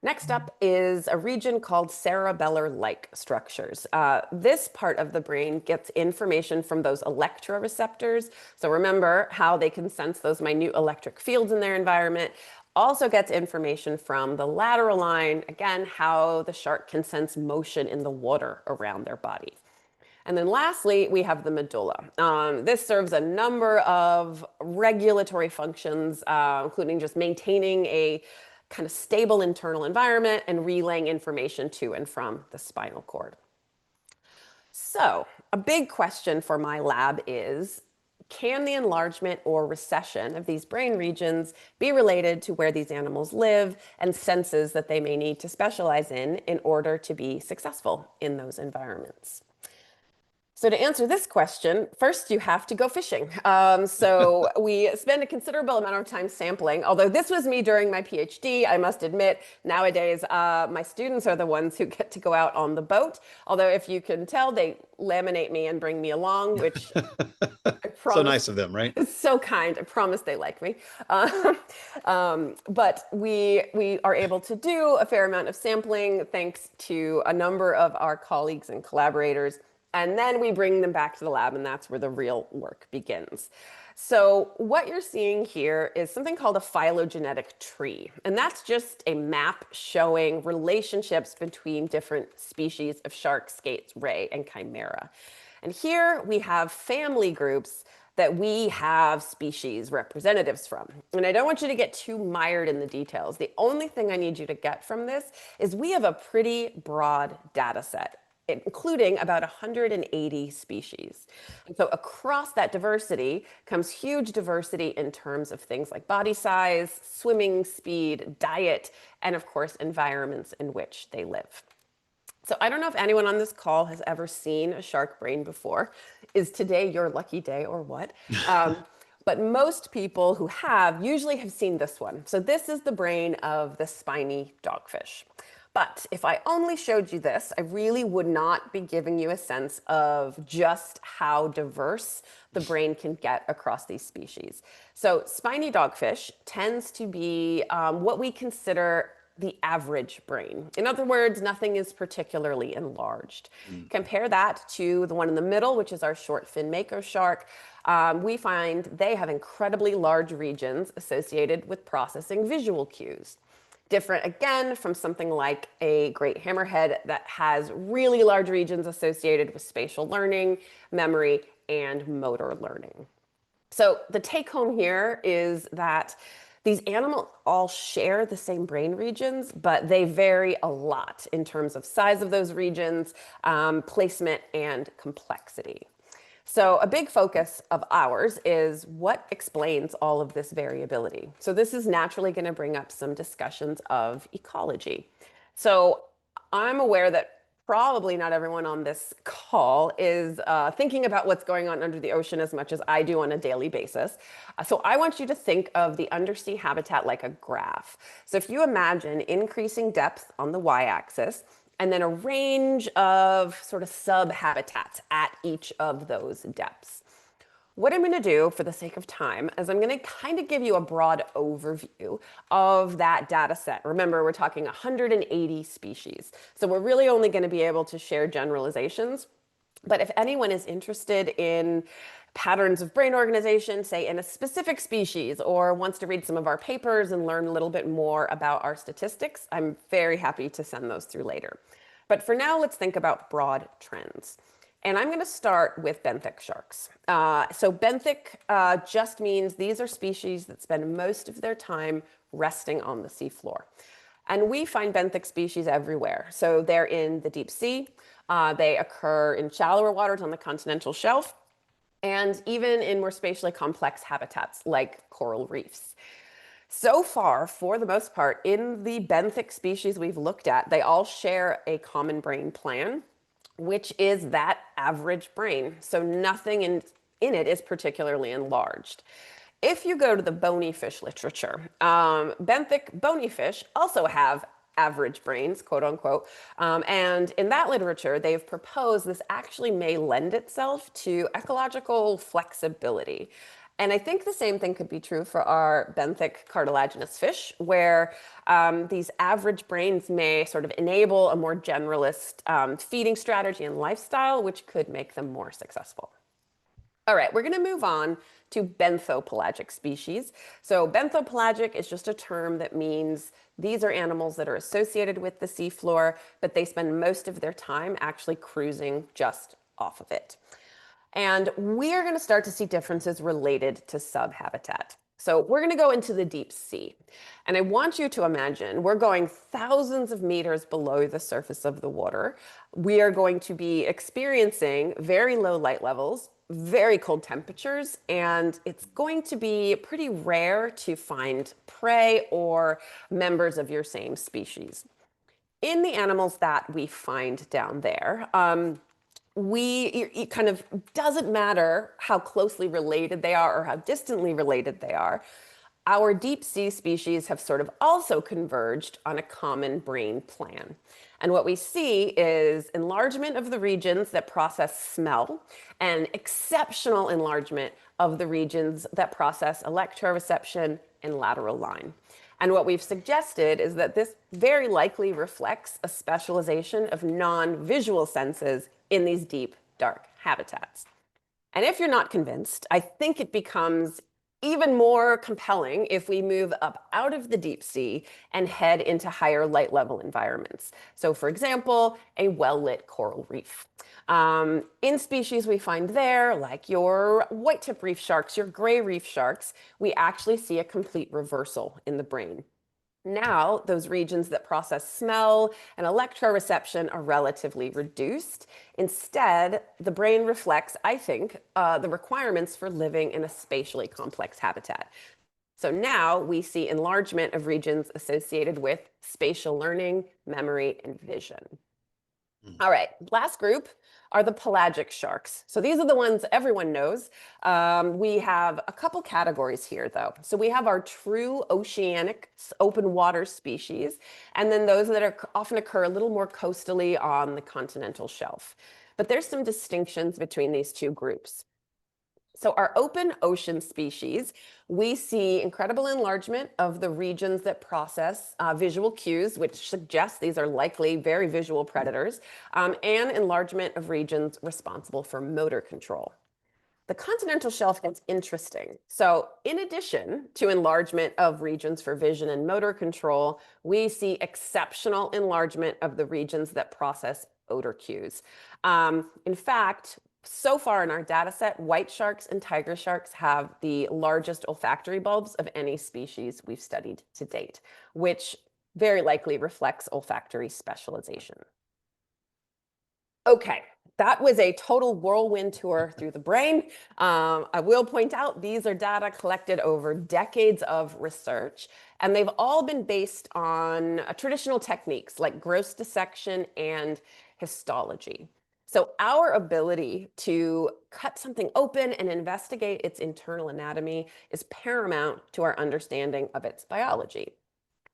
Next up is a region called cerebellar-like structures. This part of the brain gets information from those electroreceptors. So remember how they can sense those minute electric fields in their environment. Also gets information from the lateral line, again, how the shark can sense motion in the water around their body. And then lastly, we have the medulla. This serves a number of regulatory functions, including just maintaining a kind of stable internal environment and relaying information to and from the spinal cord. So a big question for my lab is, can the enlargement or recession of these brain regions be related to where these animals live and senses that they may need to specialize in order to be successful in those environments? So to answer this question, first you have to go fishing. So we spend a considerable amount of time sampling, although this was me during my PhD. I must admit, nowadays, my students are the ones who get to go out on the boat. Although if you can tell, they laminate me and bring me along, which I promise. So nice of them, right? It's so kind. I promise they like me. But we are able to do a fair amount of sampling thanks to a number of our colleagues and collaborators. And then we bring them back to the lab, and that's where the real work begins. So what you're seeing here is something called a phylogenetic tree. And that's just a map showing relationships between different species of shark, skates, ray, and chimera. And here we have family groups that we have species representatives from. And I don't want you to get too mired in the details. The only thing I need you to get from this is we have a pretty broad data set, including about 180 species. And so across that diversity comes huge diversity in terms of things like body size, swimming speed, diet, and of course, environments in which they live. So I don't know if anyone on this call has ever seen a shark brain before. Is today your lucky day or what? But most people who have usually have seen this one. So this is the brain of the spiny dogfish. But if I only showed you this, I really would not be giving you a sense of just how diverse the brain can get across these species. So spiny dogfish tends to be what we consider the average brain. In other words, nothing is particularly enlarged. Compare that to the one in the middle, which is our short fin mako shark. We find they have incredibly large regions associated with processing visual cues. Different again from something like a great hammerhead that has really large regions associated with spatial learning, memory, and motor learning. So the take home here is that these animals all share the same brain regions, but they vary a lot in terms of size of those regions, placement, and complexity. So a big focus of ours is what explains all of this variability. So this is naturally going to bring up some discussions of ecology. So I'm aware that probably not everyone on this call is thinking about what's going on under the ocean as much as I do on a daily basis. So I want you to think of the undersea habitat like a graph. So if you imagine increasing depth on the y-axis, and then a range of sort of sub-habitats at each of those depths. What I'm going to do for the sake of time is I'm going to kind of give you a broad overview of that data set. Remember, we're talking 180 species. So we're really only going to be able to share generalizations. But if anyone is interested in patterns of brain organization, say in a specific species, or wants to read some of our papers and learn a little bit more about our statistics, I'm very happy to send those through later. But for now, let's think about broad trends. And I'm going to start with benthic sharks. So benthic just means these are species that spend most of their time resting on the seafloor. And we find benthic species everywhere. So they're in the deep sea. They occur in shallower waters on the continental shelf, and even in more spatially complex habitats like coral reefs. So far, for the most part, in the benthic species we've looked at, they all share a common brain plan, which is that average brain. So nothing in it is particularly enlarged. If you go to the bony fish literature, benthic bony fish also have average brains, quote unquote. And in that literature, they've proposed this actually may lend itself to ecological flexibility. And I think the same thing could be true for our benthic cartilaginous fish, where these average brains may sort of enable a more generalist feeding strategy and lifestyle, which could make them more successful. All right, we're going to move on to benthopelagic species. So benthopelagic is just a term that means these are animals that are associated with the seafloor, but they spend most of their time actually cruising just off of it. And we are going to start to see differences related to subhabitat. So we're going to go into the deep sea. And I want you to imagine we're going thousands of meters below the surface of the water. We are going to be experiencing very low light levels, very cold temperatures, and it's going to be pretty rare to find prey or members of your same species. In the animals that we find down there, it kind of doesn't matter how closely related they are or how distantly related they are. Our deep sea species have sort of also converged on a common brain plan. And what we see is enlargement of the regions that process smell and exceptional enlargement of the regions that process electroreception and lateral line. And what we've suggested is that this very likely reflects a specialization of non-visual senses in these deep, dark habitats. And if you're not convinced, I think it becomes even more compelling if we move up out of the deep sea and head into higher light level environments. So for example, a well-lit coral reef. In species we find there, like your white-tip reef sharks, your gray reef sharks, we actually see a complete reversal in the brain. Now, those regions that process smell and electroreception are relatively reduced. Instead, the brain reflects, I think, the requirements for living in a spatially complex habitat. So now we see enlargement of regions associated with spatial learning, memory, and vision. All right, last group are the pelagic sharks. So these are the ones everyone knows. We have a couple categories here, though. So we have our true oceanic open water species, and then those that often occur a little more coastally on the continental shelf. But there's some distinctions between these two groups. So our open ocean species, we see incredible enlargement of the regions that process visual cues, which suggests these are likely very visual predators, and enlargement of regions responsible for motor control. The continental shelf gets interesting. So in addition to enlargement of regions for vision and motor control, we see exceptional enlargement of the regions that process odor cues. In fact, so far in our data set, white sharks and tiger sharks have the largest olfactory bulbs of any species we've studied to date, which very likely reflects olfactory specialization. Okay, that was a total whirlwind tour through the brain. I will point out these are data collected over decades of research, and they've all been based on traditional techniques like gross dissection and histology. So our ability to cut something open and investigate its internal anatomy is paramount to our understanding of its biology.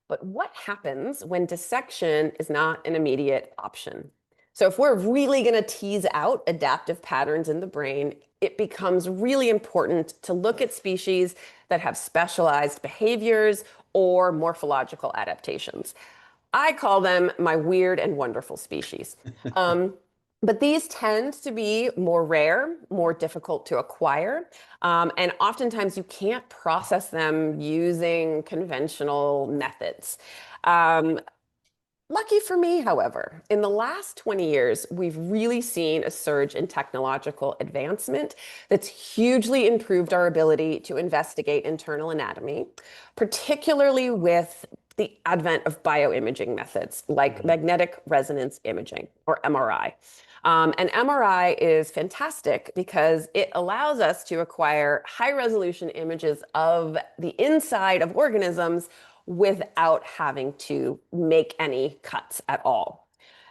But what happens when dissection is not an immediate option? So if we're really going to tease out adaptive patterns in the brain, it becomes really important to look at species that have specialized behaviors or morphological adaptations. I call them my weird and wonderful species. But these tend to be more rare, more difficult to acquire, and oftentimes you can't process them using conventional methods. Lucky for me, however, in the last 20 years, we've really seen a surge in technological advancement that's hugely improved our ability to investigate internal anatomy, particularly with the advent of bioimaging methods like magnetic resonance imaging, or MRI. And MRI is fantastic because it allows us to acquire high-resolution images of the inside of organisms without having to make any cuts at all.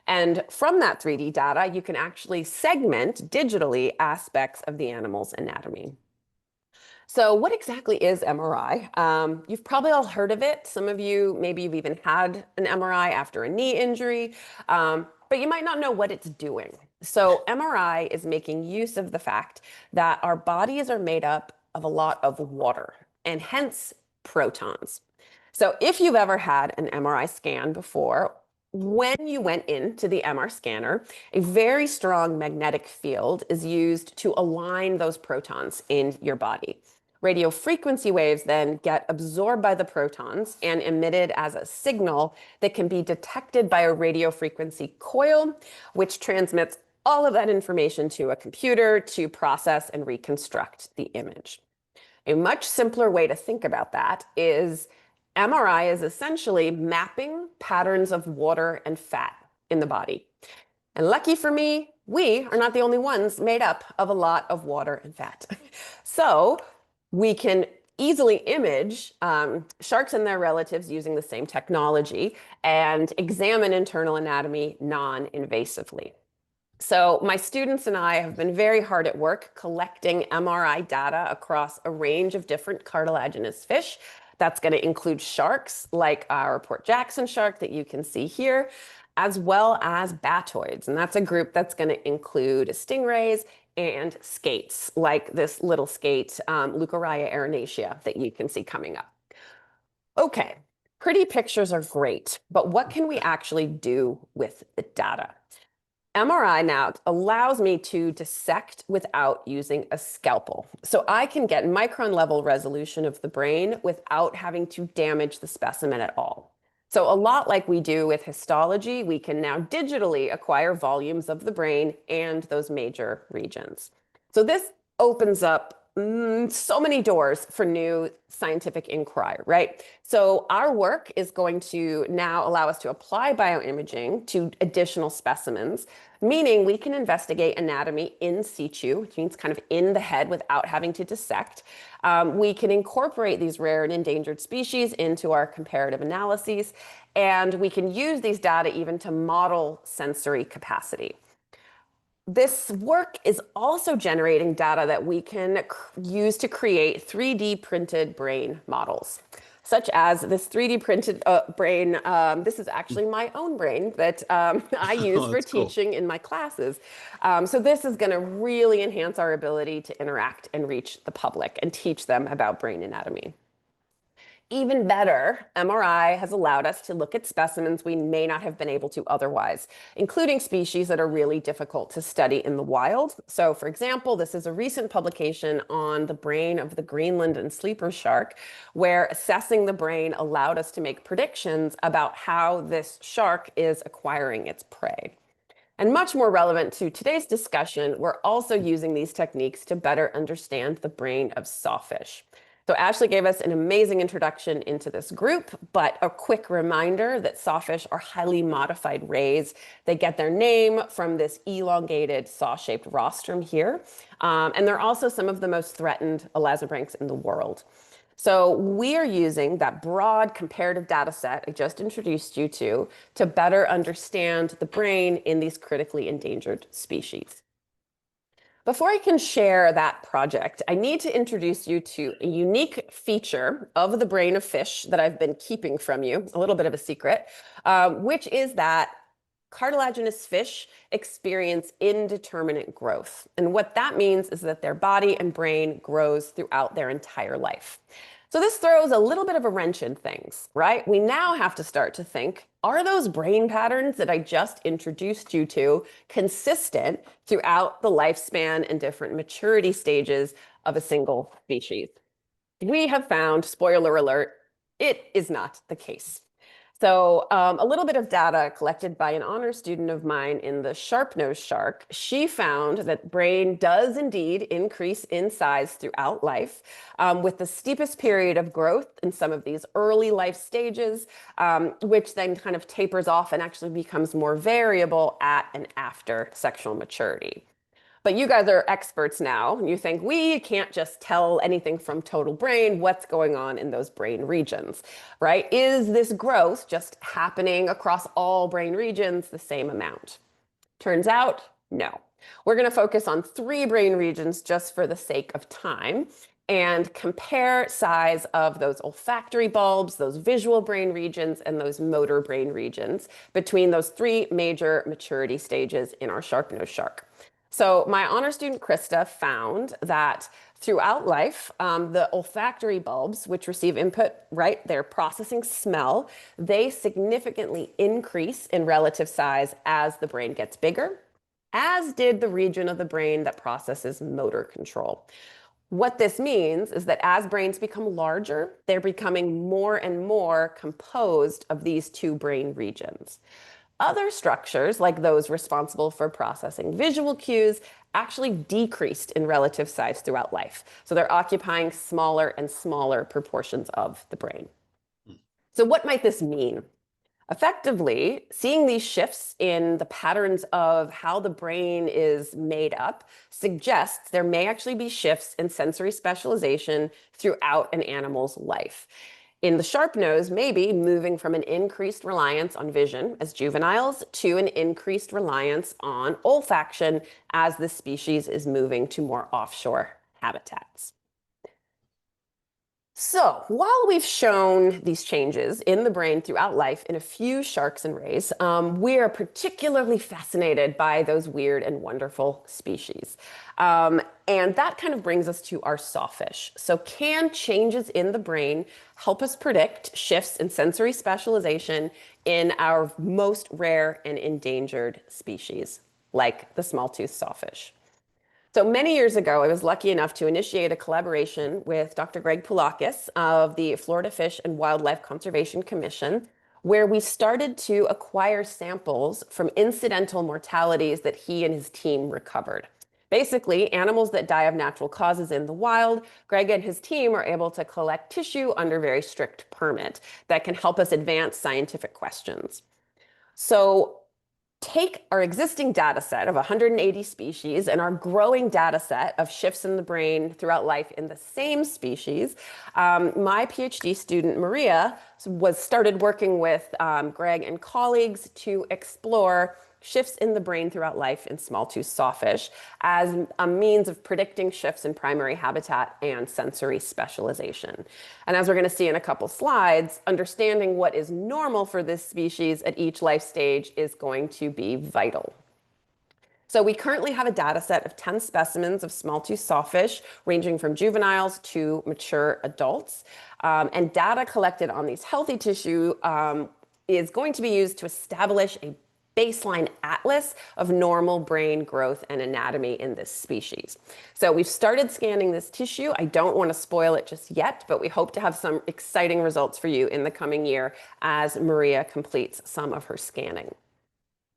And from that 3D data, you can actually segment digitally aspects of the animal's anatomy. So what exactly is MRI? You've probably all heard of it. Some of you, maybe you've even had an MRI after a knee injury, but you might not know what it's doing. So MRI is making use of the fact that our bodies are made up of a lot of water and hence protons. So if you've ever had an MRI scan before, when you went into the MR scanner, a very strong magnetic field is used to align those protons in your body. Radio frequency waves then get absorbed by the protons and emitted as a signal that can be detected by a radio frequency coil, which transmits all of that information to a computer to process and reconstruct the image. A much simpler way to think about that is MRI is essentially mapping patterns of water and fat in the body. And lucky for me, we are not the only ones made up of a lot of water and fat. So we can easily image sharks and their relatives using the same technology and examine internal anatomy non-invasively. So my students and I have been very hard at work collecting MRI data across a range of different cartilaginous fish. That's going to include sharks like our Port Jackson shark that you can see here, as well as batoids. And that's a group that's going to include stingrays and skates, like this little skate, Leucorrhea arenacea, that you can see coming up. Okay, pretty pictures are great, but what can we actually do with the data? MRI now allows me to dissect without using a scalpel. So I can get micron level resolution of the brain without having to damage the specimen at all. So a lot like we do with histology, we can now digitally acquire volumes of the brain and those major regions. So this opens up so many doors for new scientific inquiry, right? So our work is going to now allow us to apply bioimaging to additional specimens, meaning we can investigate anatomy in situ, which means kind of in the head without having to dissect. We can incorporate these rare and endangered species into our comparative analyses, and we can use these data even to model sensory capacity. This work is also generating data that we can use to create 3D printed brain models, such as this 3D printed brain. This is actually my own brain that I use for teaching in my classes. So this is going to really enhance our ability to interact and reach the public and teach them about brain anatomy. Even better, MRI has allowed us to look at specimens we may not have been able to otherwise, including species that are really difficult to study in the wild. So for example, this is a recent publication on the brain of the Greenland and sleeper shark, where assessing the brain allowed us to make predictions about how this shark is acquiring its prey. And much more relevant to today's discussion, we're also using these techniques to better understand the brain of sawfish. So Ashley gave us an amazing introduction into this group, but a quick reminder that sawfish are highly modified rays. They get their name from this elongated saw-shaped rostrum here. And they're also some of the most threatened elasmobranchs in the world. So we are using that broad comparative data set I just introduced you to better understand the brain in these critically endangered species. Before I can share that project, I need to introduce you to a unique feature of the brain of fish that I've been keeping from you, a little bit of a secret, which is that cartilaginous fish experience indeterminate growth. And what that means is that their body and brain grows throughout their entire life. So this throws a little bit of a wrench in things, right? We now have to start to think, are those brain patterns that I just introduced you to consistent throughout the lifespan and different maturity stages of a single species? We have found, spoiler alert, it is not the case. So a little bit of data collected by an honor student of mine in the sharp-nosed shark. She found that brain does indeed increase in size throughout life, with the steepest period of growth in some of these early life stages, which then kind of tapers off and actually becomes more variable at and after sexual maturity. But you guys are experts now. You think we can't just tell anything from total brain, what's going on in those brain regions, right? Is this growth just happening across all brain regions the same amount? Turns out, no. We're going to focus on 3 brain regions just for the sake of time and compare size of those olfactory bulbs, those visual brain regions, and those motor brain regions between those 3 major maturity stages in our sharp-nosed shark. So my honor student, Krista, found that throughout life, the olfactory bulbs, which receive input, right, they're processing smell, they significantly increase in relative size as the brain gets bigger, as did the region of the brain that processes motor control. What this means is that as brains become larger, they're becoming more and more composed of these 2 brain regions. Other structures, like those responsible for processing visual cues, actually decreased in relative size throughout life. So they're occupying smaller and smaller proportions of the brain. So what might this mean? Effectively, seeing these shifts in the patterns of how the brain is made up suggests there may actually be shifts in sensory specialization throughout an animal's life. In the sharp nose, maybe moving from an increased reliance on vision as juveniles to an increased reliance on olfaction as the species is moving to more offshore habitats. So while we've shown these changes in the brain throughout life in a few sharks and rays, we are particularly fascinated by those weird and wonderful species. And that kind of brings us to our sawfish. So can changes in the brain help us predict shifts in sensory specialization in our most rare and endangered species, like the small-toothed sawfish? So many years ago, I was lucky enough to initiate a collaboration with Dr. Greg Poulakis of the Florida Fish and Wildlife Conservation Commission, where we started to acquire samples from incidental mortalities that he and his team recovered. Basically, animals that die of natural causes in the wild, Greg and his team are able to collect tissue under very strict permit that can help us advance scientific questions. So take our existing data set of 180 species and our growing data set of shifts in the brain throughout life in the same species. My PhD student, Maria, started working with Greg and colleagues to explore shifts in the brain throughout life in small-toothed sawfish as a means of predicting shifts in primary habitat and sensory specialization. And as we're going to see in a couple slides, understanding what is normal for this species at each life stage is going to be vital. So we currently have a data set of 10 specimens of small-toothed sawfish, ranging from juveniles to mature adults. And data collected on these healthy tissue is going to be used to establish a baseline atlas of normal brain growth and anatomy in this species. So we've started scanning this tissue. I don't want to spoil it just yet, but we hope to have some exciting results for you in the coming year as Maria completes some of her scanning.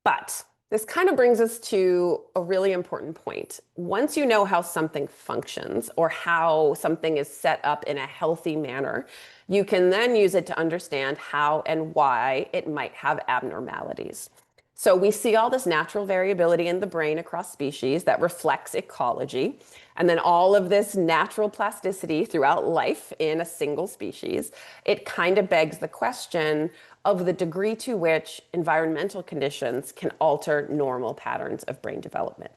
But this kind of brings us to a really important point. Once you know how something functions or how something is set up in a healthy manner, you can then use it to understand how and why it might have abnormalities. So we see all this natural variability in the brain across species that reflects ecology, and then all of this natural plasticity throughout life in a single species. It kind of begs the question of the degree to which environmental conditions can alter normal patterns of brain development.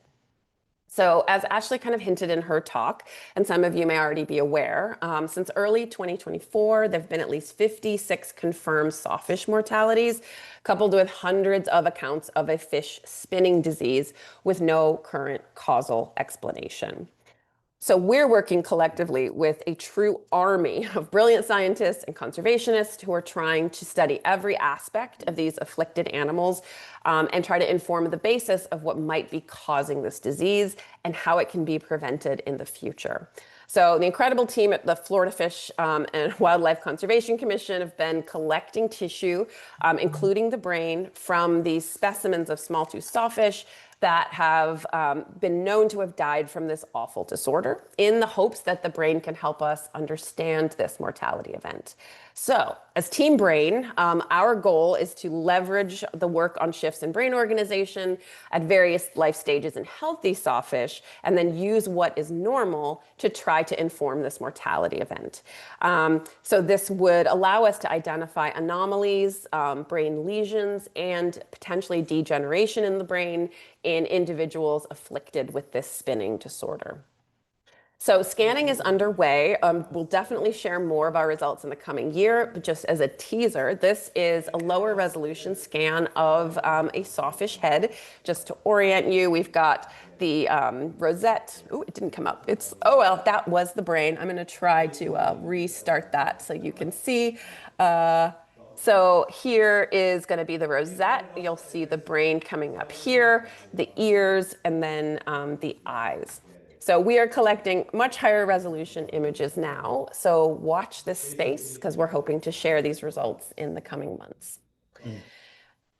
So as Ashley kind of hinted in her talk, and some of you may already be aware, since early 2024, there have been at least 56 confirmed sawfish mortalities, coupled with hundreds of accounts of a fish spinning disease with no current causal explanation. So we're working collectively with a true army of brilliant scientists and conservationists who are trying to study every aspect of these afflicted animals and try to inform the basis of what might be causing this disease and how it can be prevented in the future. So the incredible team at the Florida Fish and Wildlife Conservation Commission have been collecting tissue, including the brain, from these specimens of small-toothed sawfish that have been known to have died from this awful disorder in the hopes that the brain can help us understand this mortality event. So as Team Brain, our goal is to leverage the work on shifts in brain organization at various life stages in healthy sawfish, and then use what is normal to try to inform this mortality event. So this would allow us to identify anomalies, brain lesions, and potentially degeneration in the brain in individuals afflicted with this spinning disorder. So scanning is underway. We'll definitely share more of our results in the coming year, but just as a teaser, this is a lower resolution scan of a sawfish head. Just to orient you, we've got the rosette. Oh, it didn't come up. Oh, well, that was the brain. I'm gonna try to restart that so you can see. So here is going to be the rosette. You'll see the brain coming up here, the ears, and then the eyes. So we are collecting much higher resolution images now. So watch this space because we're hoping to share these results in the coming months.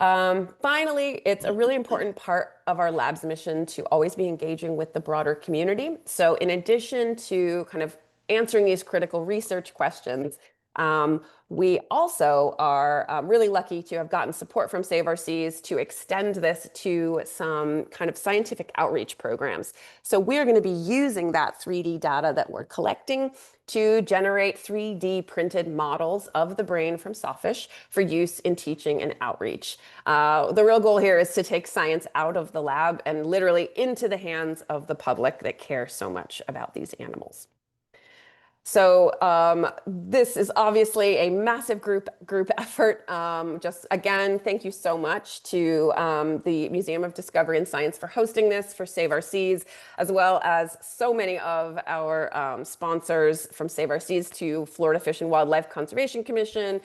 Finally, it's a really important part of our lab's mission to always be engaging with the broader community. So in addition to kind of answering these critical research questions, we also are really lucky to have gotten support from Save Our Seas to extend this to some kind of scientific outreach programs. So we're going to be using that 3D data that we're collecting to generate 3D printed models of the brain from Sawfish for use in teaching and outreach. The real goal here is to take science out of the lab and literally into the hands of the public that care so much about these animals. So this is obviously a massive group effort. Just again, thank you so much to the Museum of Discovery and Science for hosting this, for Save Our Seas, as well as so many of our sponsors from Save Our Seas to Florida Fish and Wildlife Conservation Commission,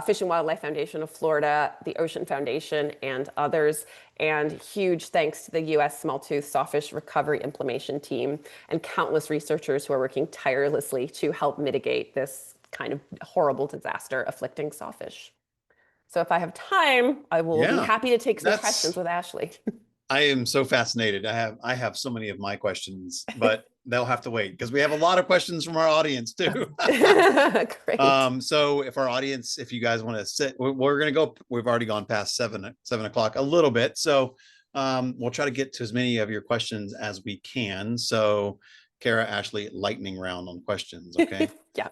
Fish and Wildlife Foundation of Florida, the Ocean Foundation, and others. And huge thanks to the U.S. Smalltooth Sawfish Recovery Implementation Team and countless researchers who are working tirelessly to help mitigate this kind of horrible disaster afflicting sawfish. So if I have time, I will be happy to take some questions with Ashley. I am so fascinated. I have so many of my questions, but they'll have to wait because we have a lot of questions from our audience too. Great. So if our audience, if you guys want to sit, we're going to go, we've already gone past 7 o'clock a little bit. So we'll try to get to as many of your questions as we can. So Kara, Ashley, lightning round on questions. Okay. Yeah.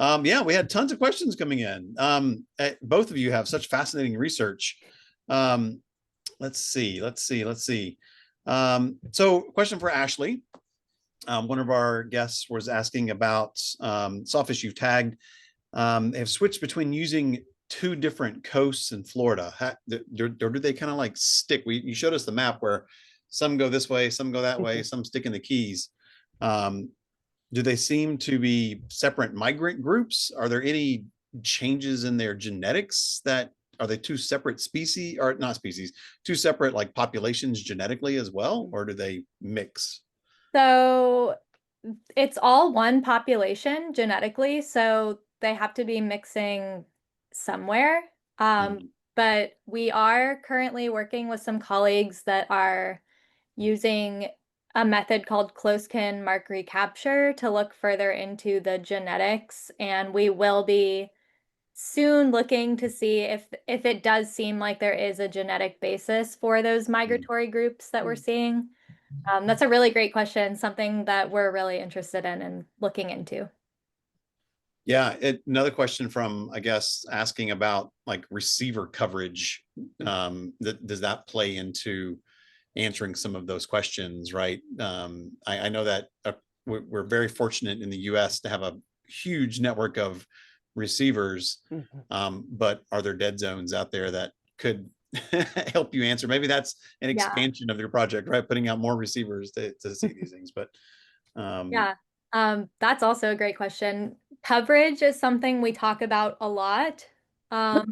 Yeah, we had tons of questions coming in. Both of you have such fascinating research. Let's see. So question for Ashley. One of our guests was asking about sawfish you've tagged. They have switched between using 2 different coasts in Florida. Do they kind of like stick? You showed us the map where some go this way, some go that way, some stick in the Keys. Do they seem to be separate migrant groups? Are there any changes in their genetics that are they 2 separate species or not species, 2 separate like populations genetically as well, or do they mix? So it's all one population genetically, so they have to be mixing somewhere. But we are currently working with some colleagues that are using a method called close-kin mark recapture to look further into the genetics, and we will be soon looking to see if it does seem like there is a genetic basis for those migratory groups that we're seeing. That's a really great question, something that we're really interested in and looking into. Yeah, another question from, I guess, asking about like receiver coverage. Does that play into answering some of those questions, right? I know that we're very fortunate in the US to have a huge network of receivers, but are there dead zones out there that could help you answer? Maybe that's an expansion of your project, right? Putting out more receivers to see these things, but that's also a great question. Coverage is something we talk about a lot,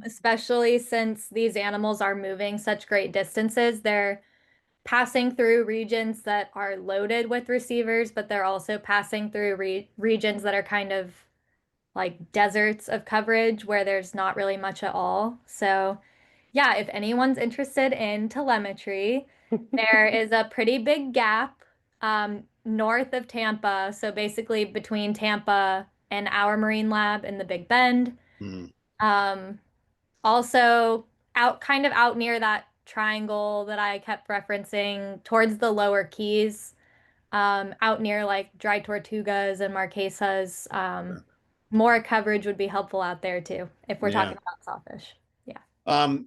especially since these animals are moving such great distances. They're passing through regions that are loaded with receivers, but they're also passing through regions that are kind of like deserts of coverage where there's not really much at all. So yeah, if anyone's interested in telemetry, there is a pretty big gap north of Tampa. So basically between Tampa and our marine lab in the Big Bend. Also kind of out near that triangle that I kept referencing towards the lower Keys, out near like Dry Tortugas and Marquesas. More coverage would be helpful out there too, if we're talking about sawfish. Yeah.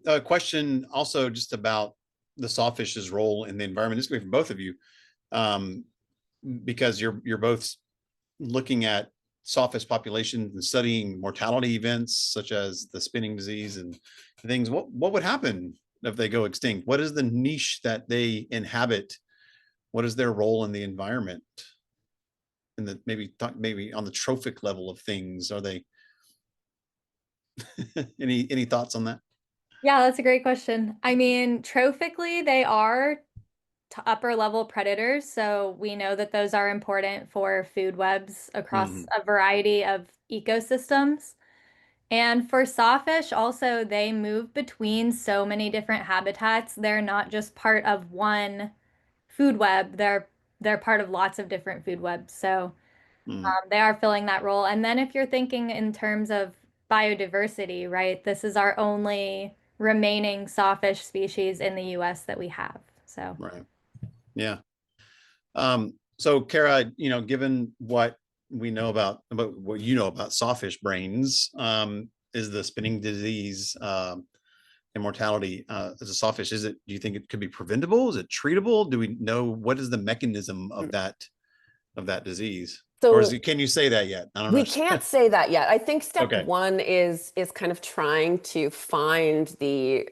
A question also just about the sawfish's role in the environment. This is going to be for both of you, because you're both looking at sawfish populations and studying mortality events such as the spinning disease and things. What would happen if they go extinct? What is the niche that they inhabit? What is their role in the environment? And maybe on the trophic level of things, are they any thoughts on that? Yeah, that's a great question. I mean, trophically, they are upper level predators, so we know that those are important for food webs across a variety of ecosystems. And for sawfish, also, they move between so many different habitats. They're not just part of one food web. They're part of lots of different food webs. So they are filling that role. And then if you're thinking in terms of biodiversity, right, this is our only remaining sawfish species in the US that we have. So Right. Yeah. So Kara, given what we know about what you know about sawfish brains, is the spinning disease immortality as a sawfish, do you think it could be preventable? Is it treatable? Do we know what is the mechanism of that disease? Or can you say that yet? I don't know. We can't say that yet. I think step Okay. one is kind of trying to find the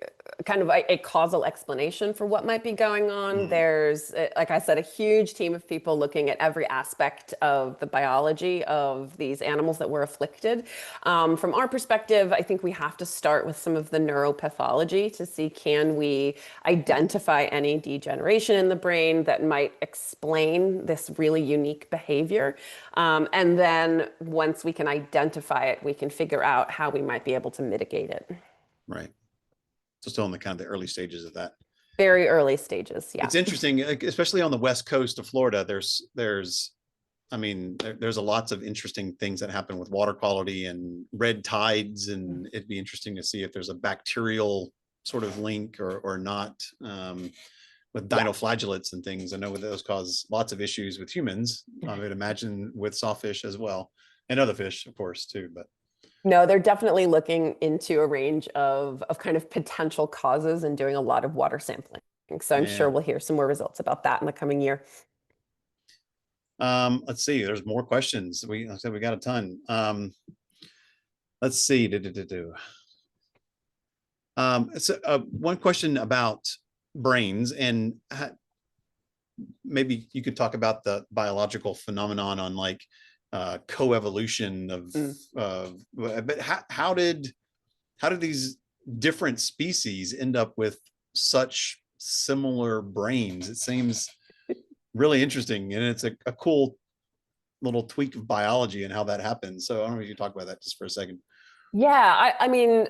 kind of a causal explanation for what might be going on. There's, like I said, a huge team of people looking at every aspect of the biology of these animals that were afflicted. From our perspective, I think we have to start with some of the neuropathology to see, can we identify any degeneration in the brain that might explain this really unique behavior? And then once we can identify it, we can figure out how we might be able to mitigate it. Right. So still in the kind of the early stages of that. Very early stages, yeah. It's interesting, especially on the west coast of Florida. There's lots of interesting things that happen with water quality and red tides, and it'd be interesting to see if there's a bacterial sort of link or not, with dinoflagellates and things. I know those cause lots of issues with humans. I would imagine with sawfish as well, and other fish, of course, too. But no, they're definitely looking into a range of kind of potential causes and doing a lot of water sampling. So I'm sure we'll hear some more results about that in the coming year. Let's see, there's more questions. I said we got a ton. Let's see. One question about brains, and maybe you could talk about the biological phenomenon on like coevolution of but how did these different species end up with such similar brains? It seems really interesting, and it's a cool little tweak of biology and how that happens. So I don't know if you talk about that just for a second. Yeah, I mean,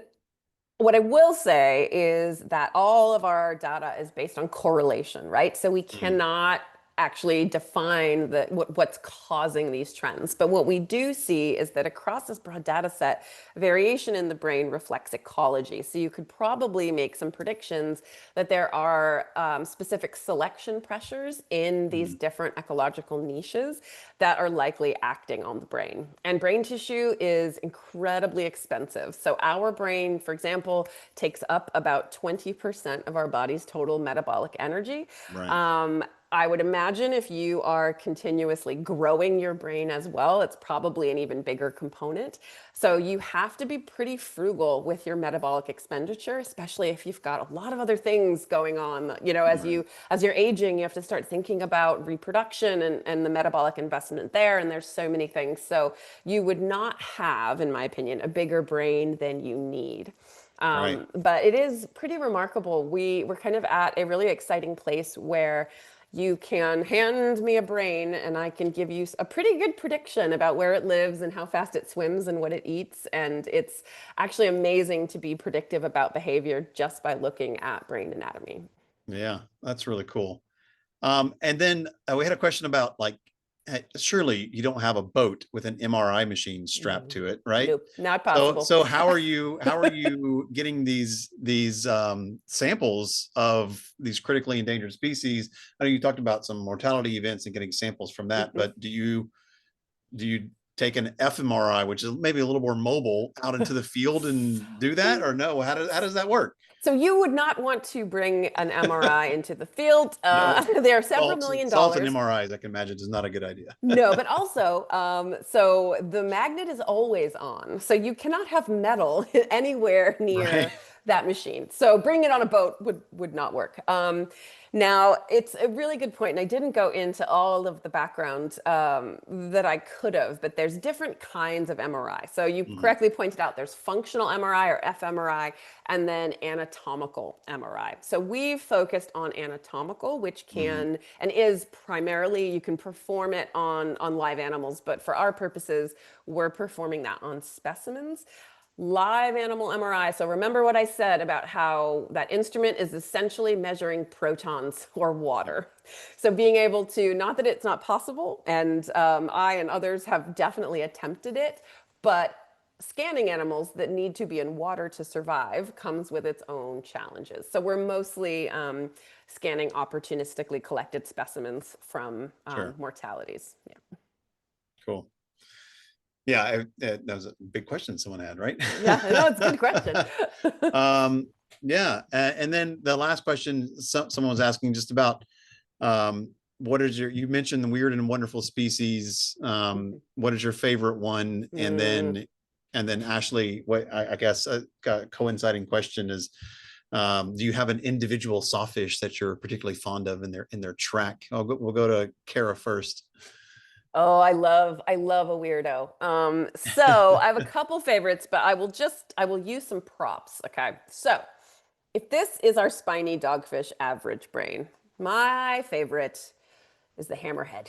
what I will say is that all of our data is based on correlation, right? So we cannot actually define what's causing these trends. But what we do see is that across this broad data set, variation in the brain reflects ecology. So you could probably make some predictions that there are specific selection pressures in these different ecological niches that are likely acting on the brain. And brain tissue is incredibly expensive. So our brain, for example, takes up about 20% of our body's total metabolic energy. Right. I would imagine if you are continuously growing your brain as well, it's probably an even bigger component. So you have to be pretty frugal with your metabolic expenditure, especially if you've got a lot of other things going on. As you're aging, you have to start thinking about reproduction and the metabolic investment there. And there's so many things. So you would not have, in my opinion, a bigger brain than you need. Right. But it is pretty remarkable. We're kind of at a really exciting place where you can hand me a brain and I can give you a pretty good prediction about where it lives and how fast it swims and what it eats. And it's actually amazing to be predictive about behavior just by looking at brain anatomy. Yeah, that's really cool. And then we had a question about like, surely you don't have a boat with an MRI machine strapped to it, right? Nope, not possible. So how are you getting these samples of these critically endangered species? I know you talked about some mortality events and getting samples from that, but do you take an fMRI, which is maybe a little more mobile, out into the field and do that, or no? How does that work? So you would not want to bring an MRI into the field. No. There are several million Salt dollars. and MRIs, I can imagine, is not a good idea. No, but also, so the magnet is always on. So you cannot have metal anywhere near that machine. So bringing it on a boat would not work. Now, it's a really good point, and I didn't go into all of the background that I could have, but there's different kinds of MRI. So you correctly pointed out there's functional MRI or fMRI, and then anatomical MRI. So we've focused on anatomical, which can and is primarily, you can perform it on live animals, but for our purposes, we're performing that on specimens. live animal MRI. So remember what I said about how that instrument is essentially measuring protons or water. So being able to, not that it's not possible, and I and others have definitely attempted it, but scanning animals that need to be in water to survive comes with its own challenges. So we're mostly scanning opportunistically collected specimens from Sure. mortalities. Yeah. Cool. Yeah, that was a big question someone had, right? Yeah, no, it's a good question. Yeah, and then the last question someone was asking just about what is you mentioned the weird and wonderful species. What is your favorite one? And then Ashley, what I guess a coinciding question is, do you have an individual sawfish that you're particularly fond of in their track? We'll go to Kara first. Oh, I love a weirdo. So I have a couple favorites, but I will use some props. Okay. So if this is our spiny dogfish average brain, my favorite is the hammerhead.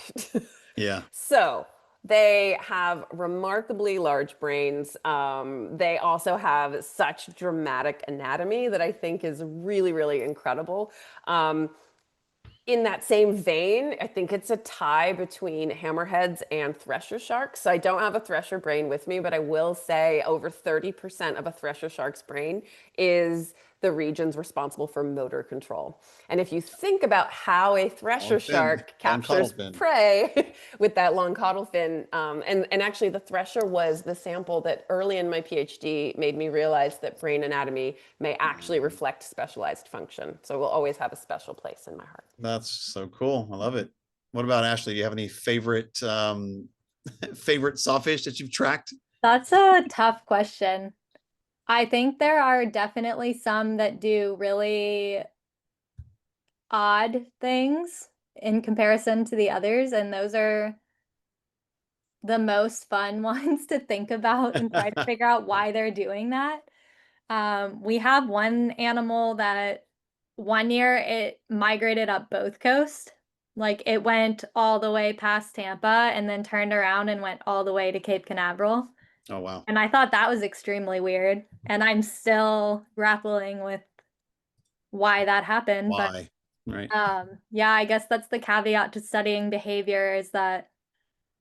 Yeah. So they have remarkably large brains. They also have such dramatic anatomy that I think is really, really incredible. In that same vein, I think it's a tie between hammerheads and thresher sharks. So I don't have a thresher brain with me, but I will say over 30% of a thresher shark's brain is the regions responsible for motor control. And if you think about how a thresher shark captures prey with that long caudal fin, and actually the thresher was the sample that early in my PhD made me realize that brain anatomy may actually reflect specialized function. So it will always have a special place in my heart. That's so cool. I love it. What about Ashley? Do you have any favorite favorite sawfish that you've tracked? That's a tough question. I think there are definitely some that do really odd things in comparison to the others, and those are the most fun ones to think about and try to figure out why they're doing that. We have one animal that one year it migrated up both coasts. Like it went all the way past Tampa and then turned around and went all the way to Cape Canaveral. Oh, wow. And I thought that was extremely weird. And I'm still grappling with why that happened. Why? Right. Yeah, I guess that's the caveat to studying behavior is that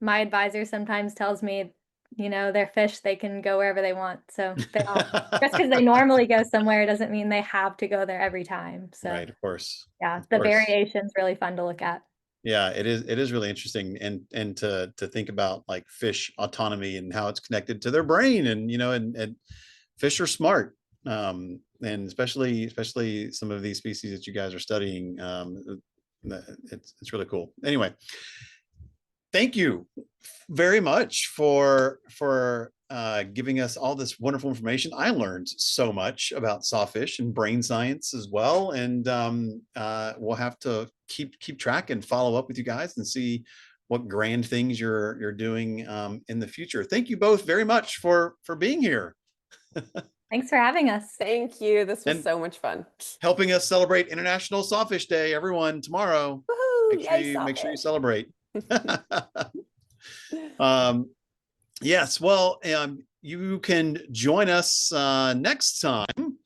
my advisor sometimes tells me, you know, they're fish, they can go wherever they want. So they don't, just because they normally go somewhere doesn't mean they have to go there every time. So right, of course. yeah, Of the course. variation's really fun to look at. Yeah, it is really interesting and to think about like fish autonomy and how it's connected to their brain and and fish are smart. And especially some of these species that you guys are studying. It's really cool. Anyway, thank you very much for giving us all this wonderful information. I learned so much about sawfish and brain science as well, and we'll have to keep track and follow up with you guys and see what grand things you're doing in the future. Thank you both very much for being here. Thanks for having us. Thank you. This was so much fun. Helping us celebrate International Sawfish Day, everyone, tomorrow. Woohoo! Make sure you celebrate. Yes, well, you can join us next time.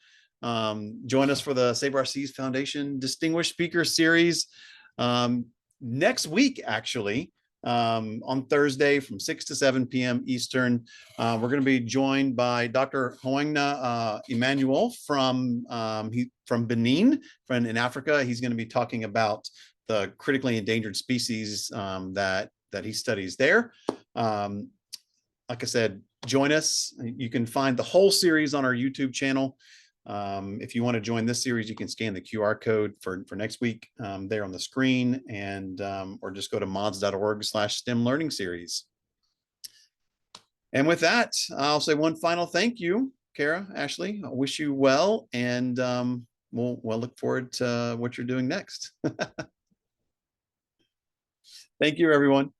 Join us for the Save Our Seas Foundation Distinguished Speaker Series next week, actually, on Thursday from 6 to 7 p.m. Eastern. We're going to be joined by Dr. Hoangna Emmanuel from Benin, in Africa. He's going to be talking about the critically endangered species that he studies there. Like I said, join us. You can find the whole series on our YouTube channel. If you want to join this series, you can scan the QR code for next week there on the screen, and or just go to mods.org/STEM Learning Series. And with that, I'll say one final thank you, Kara, Ashley. I wish you well, and we'll look forward to what you're doing next. Thank you, everyone.